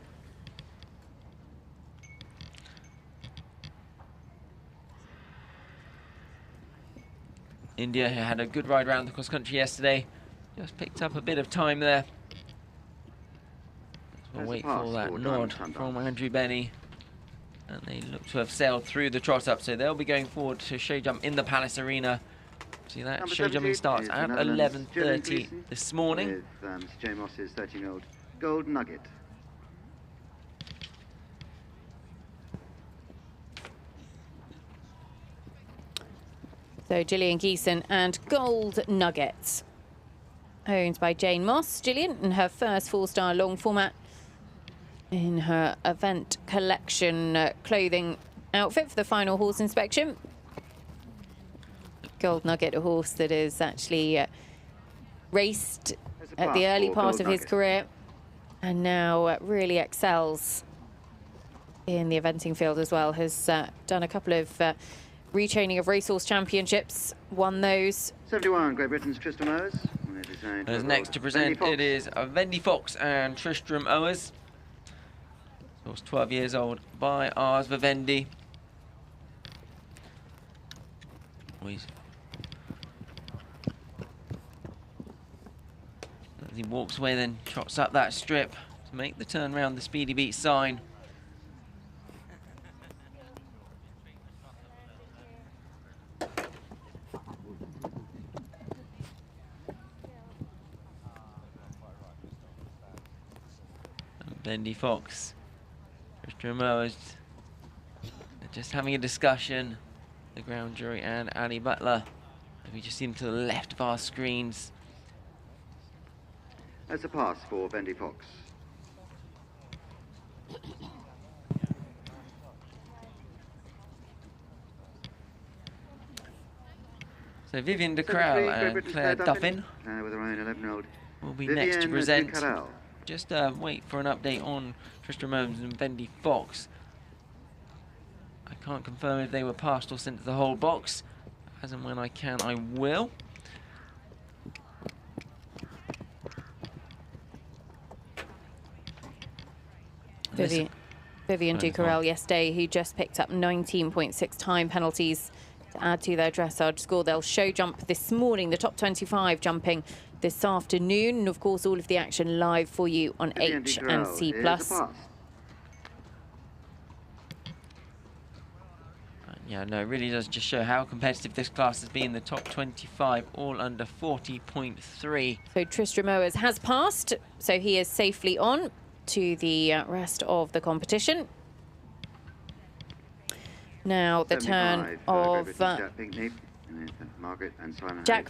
India had a good ride around the cross country yesterday, just picked up a bit of time there. We'll wait for that nod from Andrew Benny. And they look to have sailed through the trot up, so they'll be going forward to show jump in the Palace Arena. See that Number show jumping starts at 11:30 this morning. With Jay Moss's 13-year-old Gold Nugget. So Gillian Geeson and Gold Nuggets, owned by Jane Moss. Gillian in her first 4-star long format in her event collection clothing outfit for the final horse inspection. Gold Nugget, a horse that is actually raced at the early part of his career and now really excels in the eventing field as well. Has done a couple of retraining of Racehorse championships, won those. 71, Great Britain's Tristram Owers. As next to present, it is Vendy Fox and Tristram Owers. Horse 12 years old by ours, Vivendi. As he walks away, then trots up that strip to make the turn round the Speedy Beat sign. Vendy Fox. Tristram just having a discussion, the ground jury and Ali Butler. We just see him to the left of our screens. That's a pass for Vendy Fox. So Vivian de Corral and Claire Duffin with her own 11-year-old. will be next to present. Just wait for an update on Tristram Holmes and Bendy Fox. I can't confirm if they were passed or sent to the hold box. As and when I can, I will. Vivian de Corral yesterday, who just picked up 19.6 time penalties to add to their dressage score. They'll show jump this morning, the top 25 jumping this afternoon. And of course, all of the action live for you on H and C+. Yeah, no, it really does just show how competitive this class has been. The top 25, all under 40.3. So Tristram Owers has passed, so he is safely on to the rest of the competition. Now the turn of Jack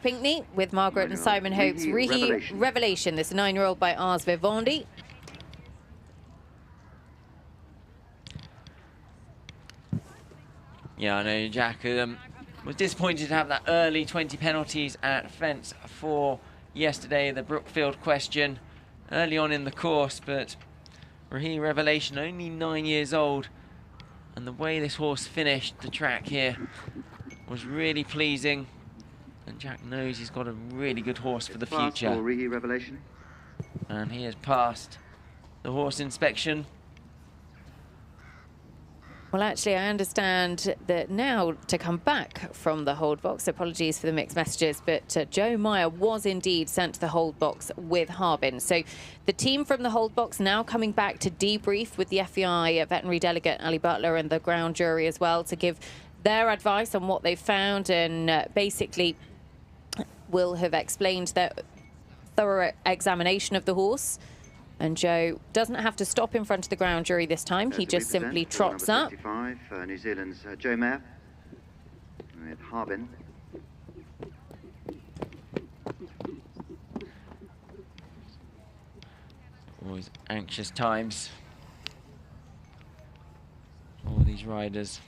Pinkney with Margaret and Simon Hope's Revelation. This 9-year-old by Ars Vivendi. Yeah, I know Jack was disappointed to have that early 20 penalties at fence 4 yesterday, the Brookfield question, early on in the course, but Rahi Revelation, only 9 years old, and the way this horse finished the track here was really pleasing, and Jack knows he's got a really good horse for the future. Rahi Revelation. And he has passed the horse inspection. Well, actually, I understand that now to come back from the hold box, apologies for the mixed messages, but Joe Meyer was indeed sent to the hold box with Harbin. So the team from the hold box now coming back to debrief with the FEI veterinary delegate Ali Butler and the ground jury as well to give their advice on what they've found, and basically will have explained their thorough examination of the horse. And Joe doesn't have to stop in front of the ground jury this time. He just simply trots up. 55, New Zealand's Joe Meyer with Harbin. Always anxious times for these riders.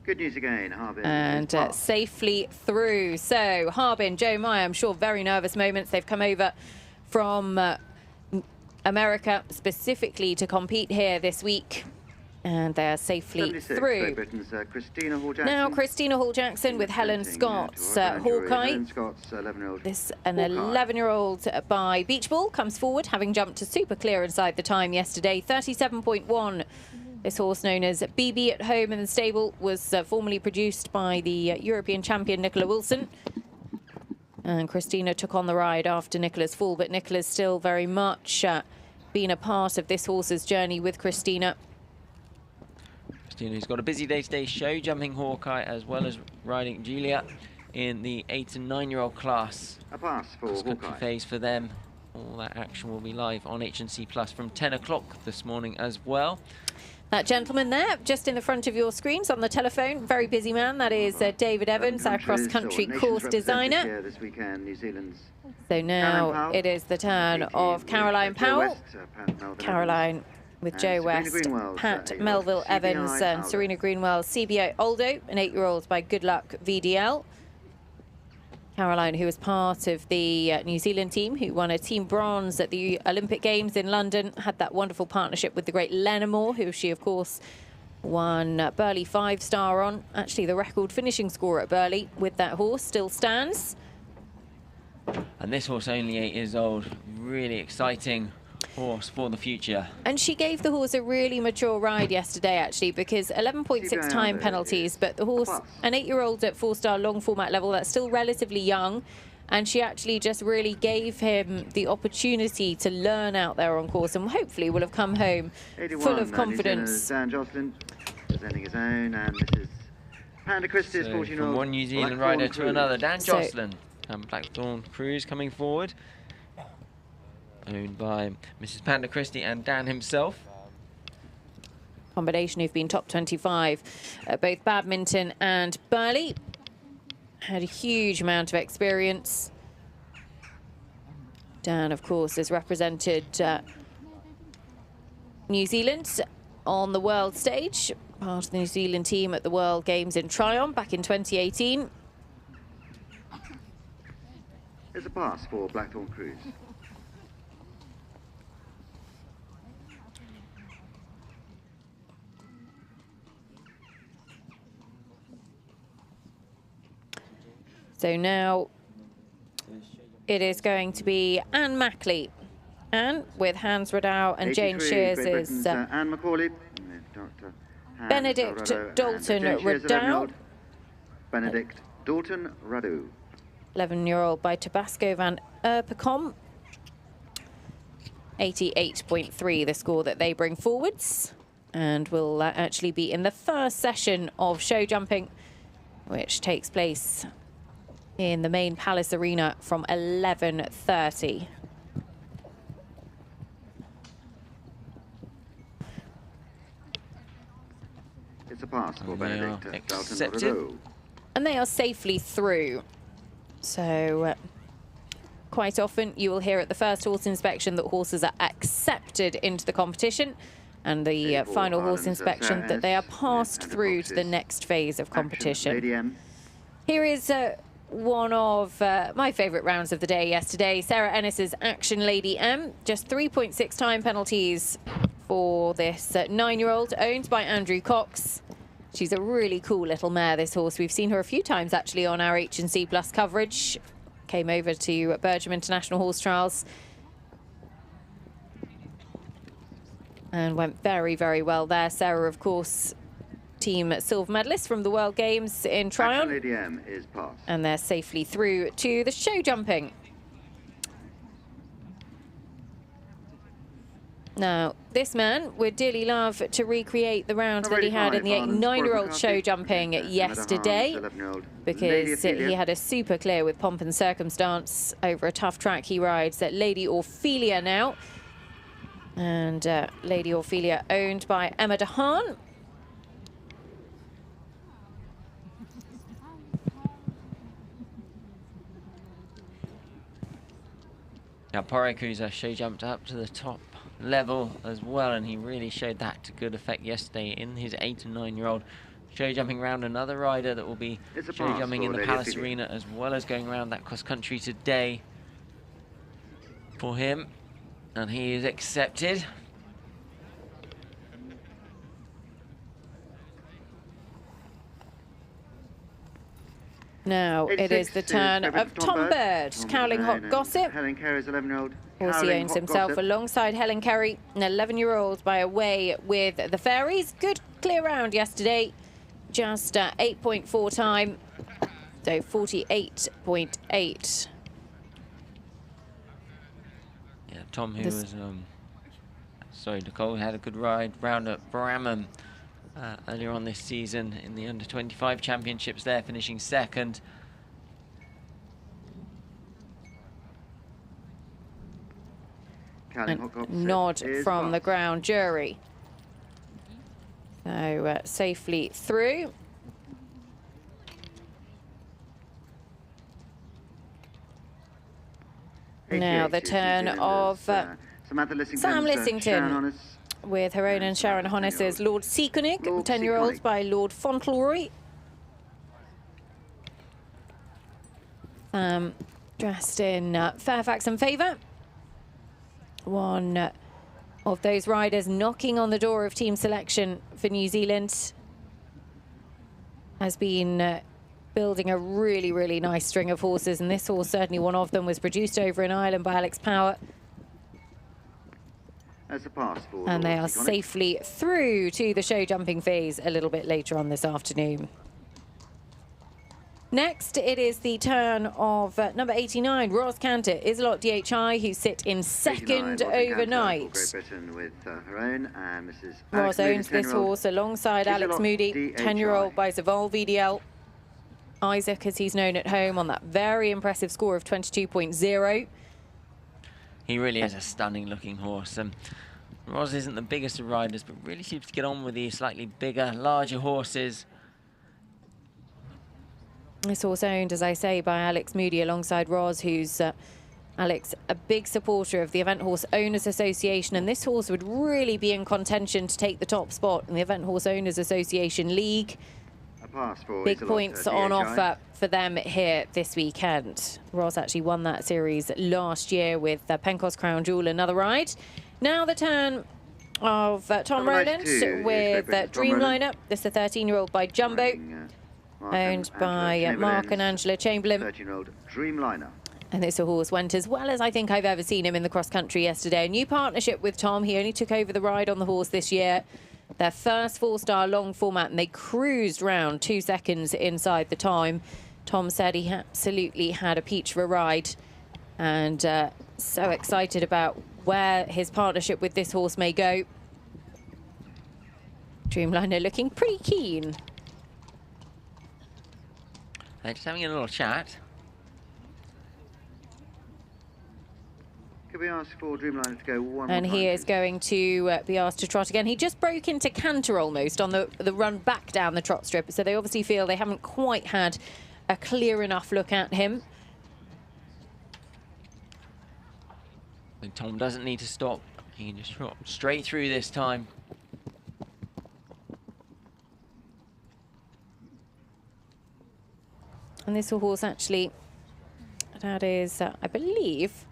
Good news again, Harbin. And safely through. So Harbin, Joe Meyer, I'm sure very nervous moments. They've come over from America specifically to compete here this week. And they're safely through. Britain's, Christina Hall-Jackson. Now Christina Hall-Jackson with Helen Scott's Hawkeye. Helen Scott's 11-year-old. This an 11-year-old by Beach Ball comes forward, having jumped to super clear inside the time yesterday, 37.1. This horse, known as BB at home in the stable, was formerly produced by the European champion Nicola Wilson. And Christina took on the ride after Nicola's fall, but Nicola's still very much been a part of this horse's journey with Christina. Christina's got a busy day today, show jumping Hawkeye as well as riding Julia in the 8 and 9-year-old class. A pass for Hawkeye. Phase for them. All that action will be live on H&C Plus from 10 o'clock this morning as well. That gentleman there, just in the front of your screens on the telephone, very busy man. That is David Evans, our cross-country course designer. This weekend, New Zealand's so now it is the turn of Caroline Powell. Caroline with Joe West, Pat Melville Evans and Serena Greenwell, CBO Aldo, an 8-year-old by Good Luck VDL. Caroline, who was part of the New Zealand team, who won a team bronze at the Olympic Games in London, had that wonderful partnership with the great Lenamore, who she, of course, won Burghley 5-star on. Actually, the record finishing score at Burghley with that horse still stands. And this horse only 8 years old, really exciting horse for the future. And she gave the horse a really mature ride yesterday, actually, because 11.6 time penalties, but the horse, an 8-year-old at 4-star long format level, that's still relatively young, and she actually just really gave him the opportunity to learn out there on course, and hopefully will have come home full of confidence. Dan Jocelyn presenting his own, and this is Panda Christie's 14-year-old. From one New Zealand rider to another, Dan Jocelyn and Blackthorn Cruise coming forward, owned by Mrs. Panda Christie and Dan himself. Combination who've been top 25 at both badminton and Burghley. Had a huge amount of experience. Dan, of course, has represented New Zealand on the world stage, part of the New Zealand team at the World Games in Tryon back in 2018. It's a pass for Blackthorn Cruise. So now it is going to be Anne Mackley. Anne with Hans Radau and Jane Shears is Anne Macaulay, Benedict Dalton Radau. Benedict Dalton Radau. 11-year-old by Tabasco van Erpecom. 88.3 the score that they bring forwards, and will actually be in the first session of show jumping, which takes place in the main Palace Arena from 11:30. It's a pass for Benedict Dalton Radau. And they are safely through. So quite often you will hear at the first horse inspection that horses are accepted into the competition, and the final horse inspection that they are passed through to the next phase of competition. Here is one of my favourite rounds of the day yesterday, Sarah Ennis's Action Lady M. Just 3.6 time penalties for this 9-year-old, owned by Andrew Cox. She's a really cool little mare, this horse. We've seen her a few times actually on our H&C Plus coverage. Came over to Blenheim International Horse Trials and went very, very well there. Sarah, of course, team silver medalist from the World Games in Tryon. Lady M is passed. And they're safely through to the show jumping. Now, this man would dearly love to recreate the round that he had in the 9-year-old show jumping yesterday, because he had a super clear with pomp and circumstance over a tough track he rides at Lady Ophelia now. And Lady Ophelia owned by Emma de Haan. Now, Porre Cruiser show jumped up to the top level as well, and he really showed that to good effect yesterday in his 8- and 9-year-old show jumping round. Another rider that will be show jumping in the Palace Arena, as well as going around that cross country today for him, and he is accepted. Now it is the turn of Tom Bird, Cowling Hot Gossip. Helen Carey's 11-year-old. Horse he owns himself alongside Helen Carey, an 11-year-old by away with the Fairies. Good clear round yesterday, just 8.4 time, so 48.8. Yeah, Tom, who was, sorry, Nicole, had a good ride round at Bramham earlier on this season in the under-25 championships there, finishing second. And nod from the ground jury. So safely through. Now the turn of Sam Lissington with her own and Sharon Honnis's Lord Seaconig, 10-year-olds by Lord Fauntleroy. Dressed in Fairfax and Favour. One of those riders knocking on the door of team selection for New Zealand. Has been building a really, really nice string of horses, and this horse, certainly one of them, was produced over in Ireland by Alex Power. And they are safely through to the show jumping phase a little bit later on this afternoon. Next, it is the turn of number 89, Roz Cantor, Islot DHI, who sit in second overnight. Roz owns this horse alongside Alex Moody, 10-year-old by Zaval VDL. Isaac, as he's known at home, on that very impressive score of 22.0. He really is a stunning looking horse. Roz isn't the biggest of riders, but really seems to get on with the slightly bigger, larger horses. This horse owned, as I say, by Alex Moody alongside Roz, who's Alex, a big supporter of the Event Horse Owners Association, and this horse would really be in contention to take the top spot in the Event Horse Owners Association League. Big points on offer for them here this weekend. Ross actually won that series last year with Pencos Crown Jewel, another ride. Now the turn of Tom Rowland with Dreamliner. This is a 13-year-old by Jumbo, owned by Mark and Angela Chamberlain. 13-year-old Dreamliner. And this horse went as well as I think I've ever seen him in the cross country yesterday. A new partnership with Tom. He only took over the ride on the horse this year. Their first 4-star long format, and they cruised round 2 seconds inside the time. Tom said he absolutely had a peach of a ride, and so excited about where his partnership with this horse may go. Dreamliner looking pretty keen. They're just having a little chat. Could we ask for Dreamliner to go one And more he time, is going to be asked to trot again. He just broke into canter almost on the run back down the trot strip, so they obviously feel they haven't quite had a clear enough look at him. And Tom doesn't need to stop. He can just trot straight through this time. And this horse actually, that is, I believe,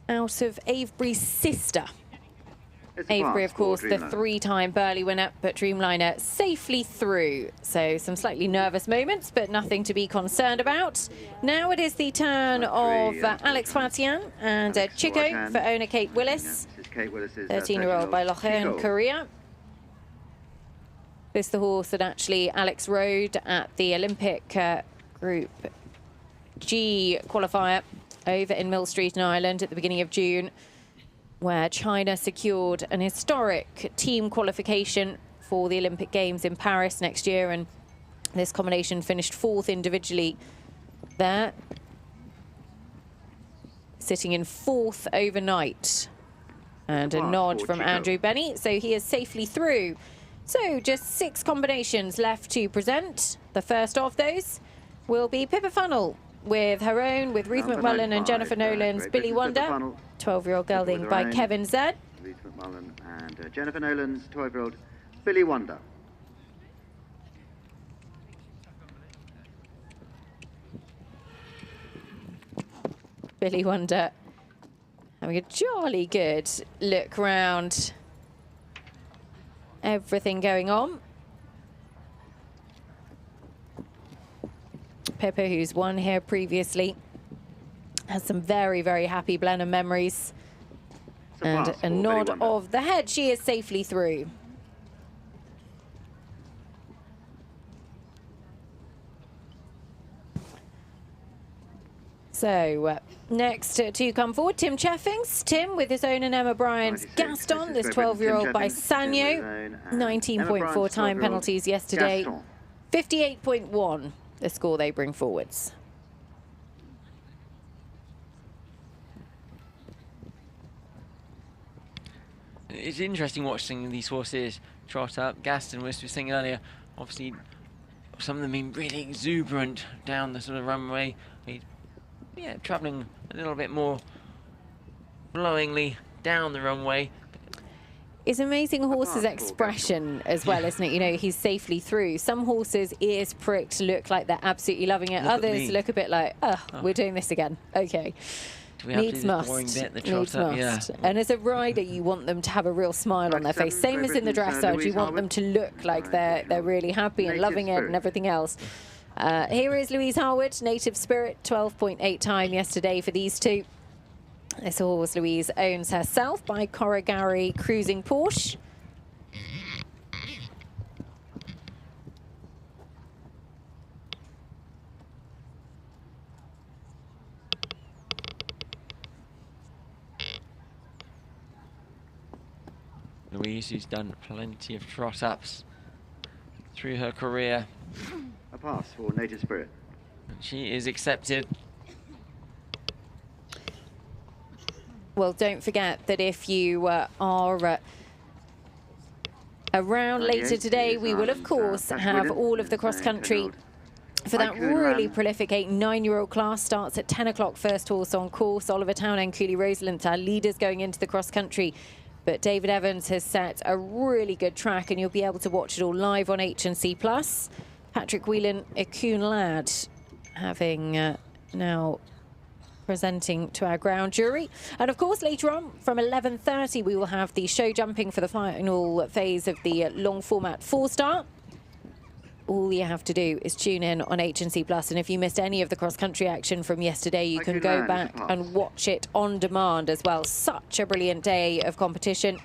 out of Avebury's sister. Avebury, of course, the 3-time Burghley winner, but Dreamliner safely through. So some slightly nervous moments, but nothing to be concerned about. Now it is the turn of Alex Fatian and Chico for owner Kate Willis. 13-year-old by Lochern Korea. This is the horse that actually Alex rode at the Olympic Group G qualifier over in Mill Street in Ireland at the beginning of June, where China secured an historic team qualification for the Olympic Games in Paris next year, and this combination finished 4th individually there, sitting in 4th overnight. And a nod from Andrew Benny, so he is safely through. So just 6 combinations left to present. The first of those will be Pippa Funnel with her own, with Ruth McMullen and Jennifer Nolan's Billy Wonder. 12-year-old gelding by Kevin Zed. Ruth McMullen and Jennifer Nolan's 12-year-old Billy Wonder. Billy Wonder having a jolly good look round everything going on. Pippa, who's won here previously, has some very, very happy Blenheim memories. And a nod of the head. She is safely through. So next to come forward, Tim Cheffings. Tim with his own and Emma Bryan's Gaston, this 12-year-old by Sanyo. 19.4 time penalties yesterday. 58.1 the score they bring forwards. It's interesting watching these horses trot up. Gaston was saying earlier, obviously some of them being really exuberant down the sort of runway. Yeah, travelling a little bit more flowingly down the runway. It's amazing horse's expression as well, isn't it? You know, he's safely through. Some horses' ears pricked look like they're absolutely loving it. Others look a bit like, oh, we're doing this again. Okay. Needs must. Needs must. Yeah. And as a rider, you want them to have a real smile on their face. Same as in the dressage, you want them to look like they're really happy and loving it and everything else. Here is Louise Harwood, Native Spirit, 12.8 time yesterday for these two. This horse Louise owns herself by Corrigary Cruising Porsche. Louise, who's done plenty of trot-ups through her career. A pass for Native Spirit. She is accepted. Well, don't forget that if you are Around later today, we will, of course, have all of the cross-country for that really prolific 8- and 9-year-old class. Starts at 10 o'clock, first horse on course. Oliver Town and Cooley Rosalind, our leaders going into the cross-country. But David Evans has set a really good track, and you'll be able to watch it all live on H&C+. Patrick Whelan, a Coon lad, having now presenting to our ground jury. And of course, later on from 11:30, we will have the show jumping for the final phase of the long format 4-star. All you have to do is tune in on H&C+, and if you missed any of the cross-country action from yesterday, you can go back and watch it on demand as well. Such a brilliant day of competition,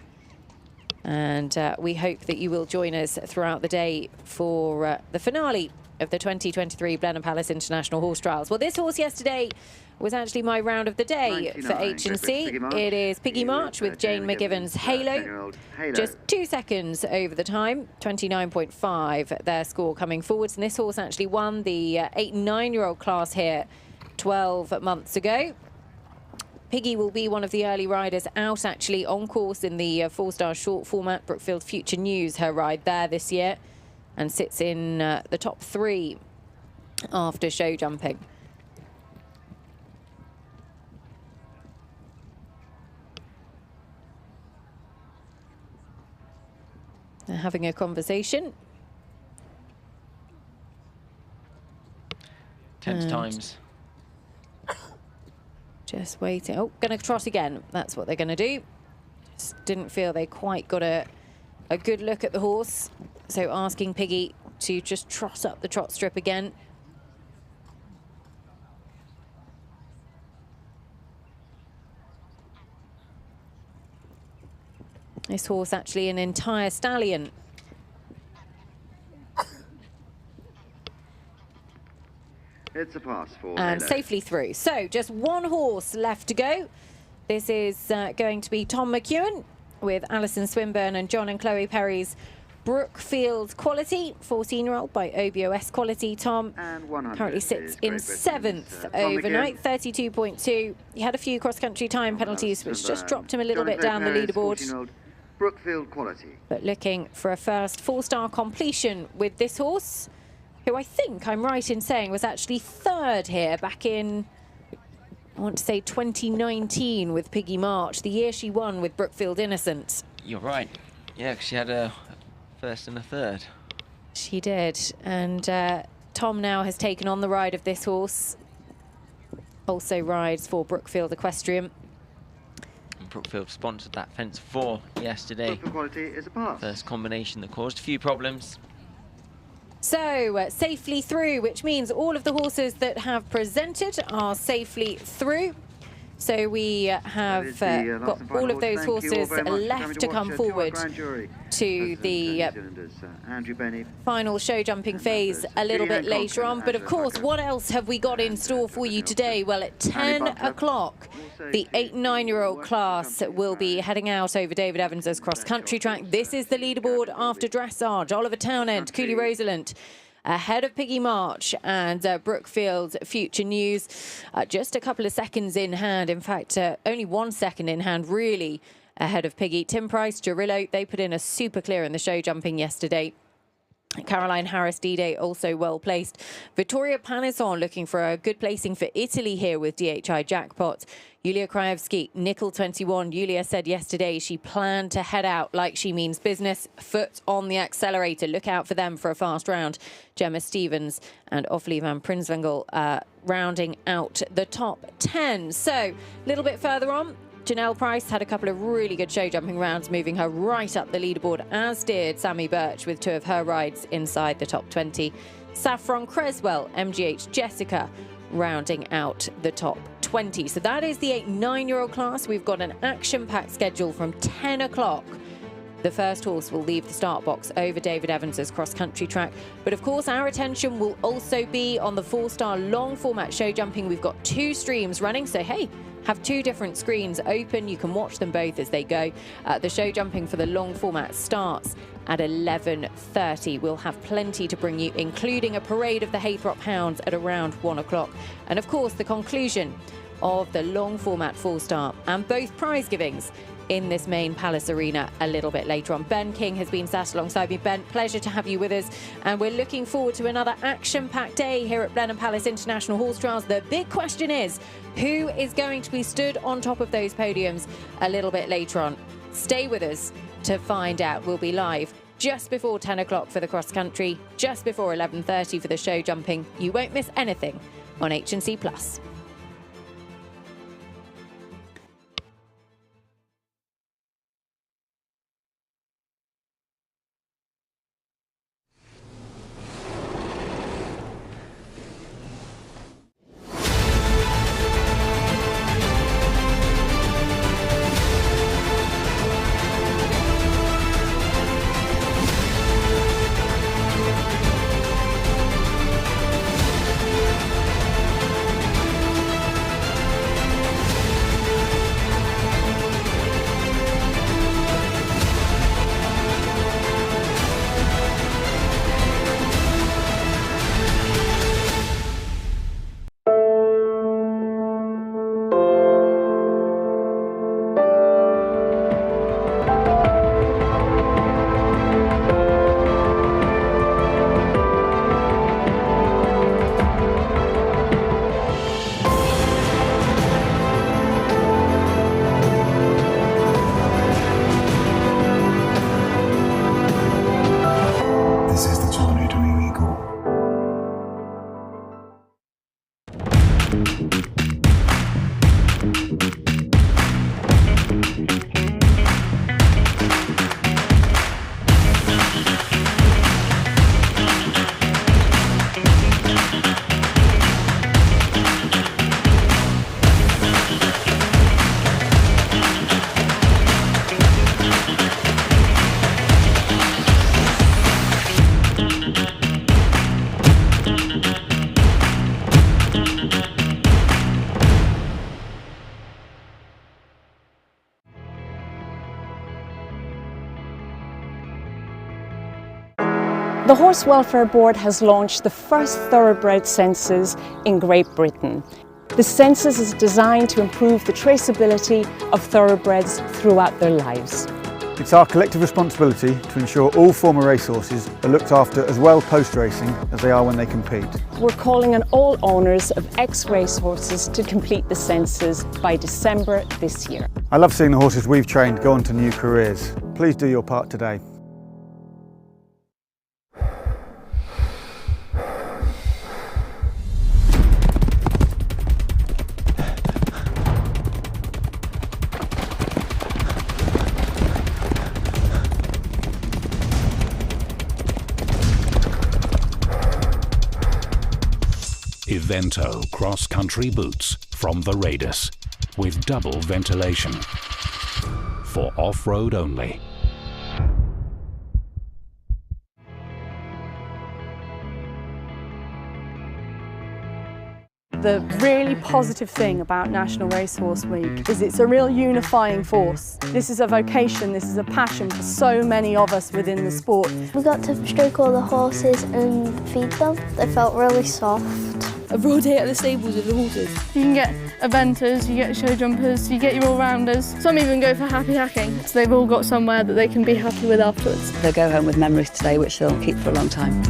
and we hope that you will join us throughout the day for the finale of the 2023 Blenheim Palace International Horse Trials. Well, this horse yesterday was actually my round of the day for H&C. It is Piggy March with Jane McGivern's Halo. Just 2 seconds over the time, 29.5 their score coming forwards. And this horse actually won the 8- and 9-year-old class here 12 months ago. Piggy will be one of the early riders out actually on course in the 4-star short format. Brookfield Future News, her ride there this year, and sits in the top 3 after show jumping. They're having a conversation. 10 times. Just waiting. Oh, going to trot again. That's what they're going to do. Just didn't feel they quite got a good look at the horse. So asking Piggy to just trot up the trot strip again. This horse actually an entire stallion. It's a pass for and safely through. So just one horse left to go. This is going to be Tom McEwen with Alison Swinburne and John and Chloe Perry's Brookfield Quality, 14-year-old by OBOS Quality. Tom currently sits in 7th overnight, 32.2. He had a few cross-country time penalties, which just dropped him a little bit down the leaderboard. Brookfield Quality. But looking for a first 4-star completion with this horse, who I think I'm right in saying was actually 3rd here back in, I want to say 2019 with Piggy March, the year she won with Brookfield Innocent. You're right. Yeah, 'cause she had a 1st and a 3rd. She did. And Tom now has taken on the ride of this horse. Also rides for Brookfield Equestrian. And Brookfield sponsored that fence 4 yesterday. Brookfield Quality is a pass. First combination that caused a few problems. So safely through, which means all of the horses that have presented are safely through. So we have got all of those horses left to come forward to the final show jumping phase a little bit later on. But of course, what else have we got in store for you today? Well, at 10 o'clock, the 8- and 9-year-old class will be heading out over David Evans's cross-country track. This is the leaderboard after dressage. Oliver Townend, Cooley Rosalind, ahead of Piggy March and Brookfield Future News. Just a couple of seconds in hand. In fact, only 1 second in hand, really, ahead of Piggy. Tim Price, Jarillo, they put in a super clear in the show jumping yesterday. Caroline Harris D-Day also well placed. Vittoria Panizon looking for a good placing for Italy here with DHI Jackpot. Yulia Krajewski, nickel 21. Yulia said yesterday she planned to head out like she means business. Foot on the accelerator. Look out for them for a fast round. Gemma Stevens and Offaly van Prinswinkel rounding out the top 10. So a little bit further on, Janelle Price had a couple of really good show jumping rounds, moving her right up the leaderboard, as did Sammy Birch with 2 of her rides inside the top 20. Saffron Creswell, MGH Jessica, rounding out the top 20. So that is the 8- and 9-year-old class. We've got an action-packed schedule from 10 o'clock. The first horse will leave the start box over David Evans's cross-country track. But of course, our attention will also be on the 4-star long format show jumping. We've got 2 streams running, so hey, have 2 different screens open. You can watch them both as they go. The show jumping for the long format starts at 11:30. We'll have plenty to bring you, including a parade of the Haythrop Hounds at around 1 o'clock. And of course, the conclusion of the long format 4-star and both prize givings in this main Palace Arena a little bit later on. Ben King has been sat alongside me. Ben, pleasure to have you with us, and we're looking forward to another action-packed day here at Blenheim Palace International Horse Trials. The big question is, who is going to be stood on top of those podiums a little bit later on? Stay with us to find out. We'll be live just before 10 o'clock for the cross country, just before 11:30 for the show jumping. You won't miss anything on H&C Plus. The Horse Welfare Board has launched the first thoroughbred census in Great Britain. The census is designed to improve the traceability of thoroughbreds throughout their lives. It's our collective responsibility to ensure all former racehorses are looked after as well post-racing as they are when they compete. We're calling on all owners of ex-racehorses to complete the census by December this year. I love seeing the horses we've trained go on to new careers. Please do your part today. Evento cross-country boots from the Racehorse with double ventilation for off-road only. The really positive thing about National Racehorse Week is it's a real unifying force. This is a vocation, this is a passion for so many of us within the sport. We got to stroke all the horses and feed them. They felt really soft. A raw day at the stables with the horses. You can get eventers, you get show jumpers, you get your all-rounders. Some even go for happy hacking, so they've all got somewhere that they can be happy with afterwards. They'll go home with memories today which they'll keep for a long time.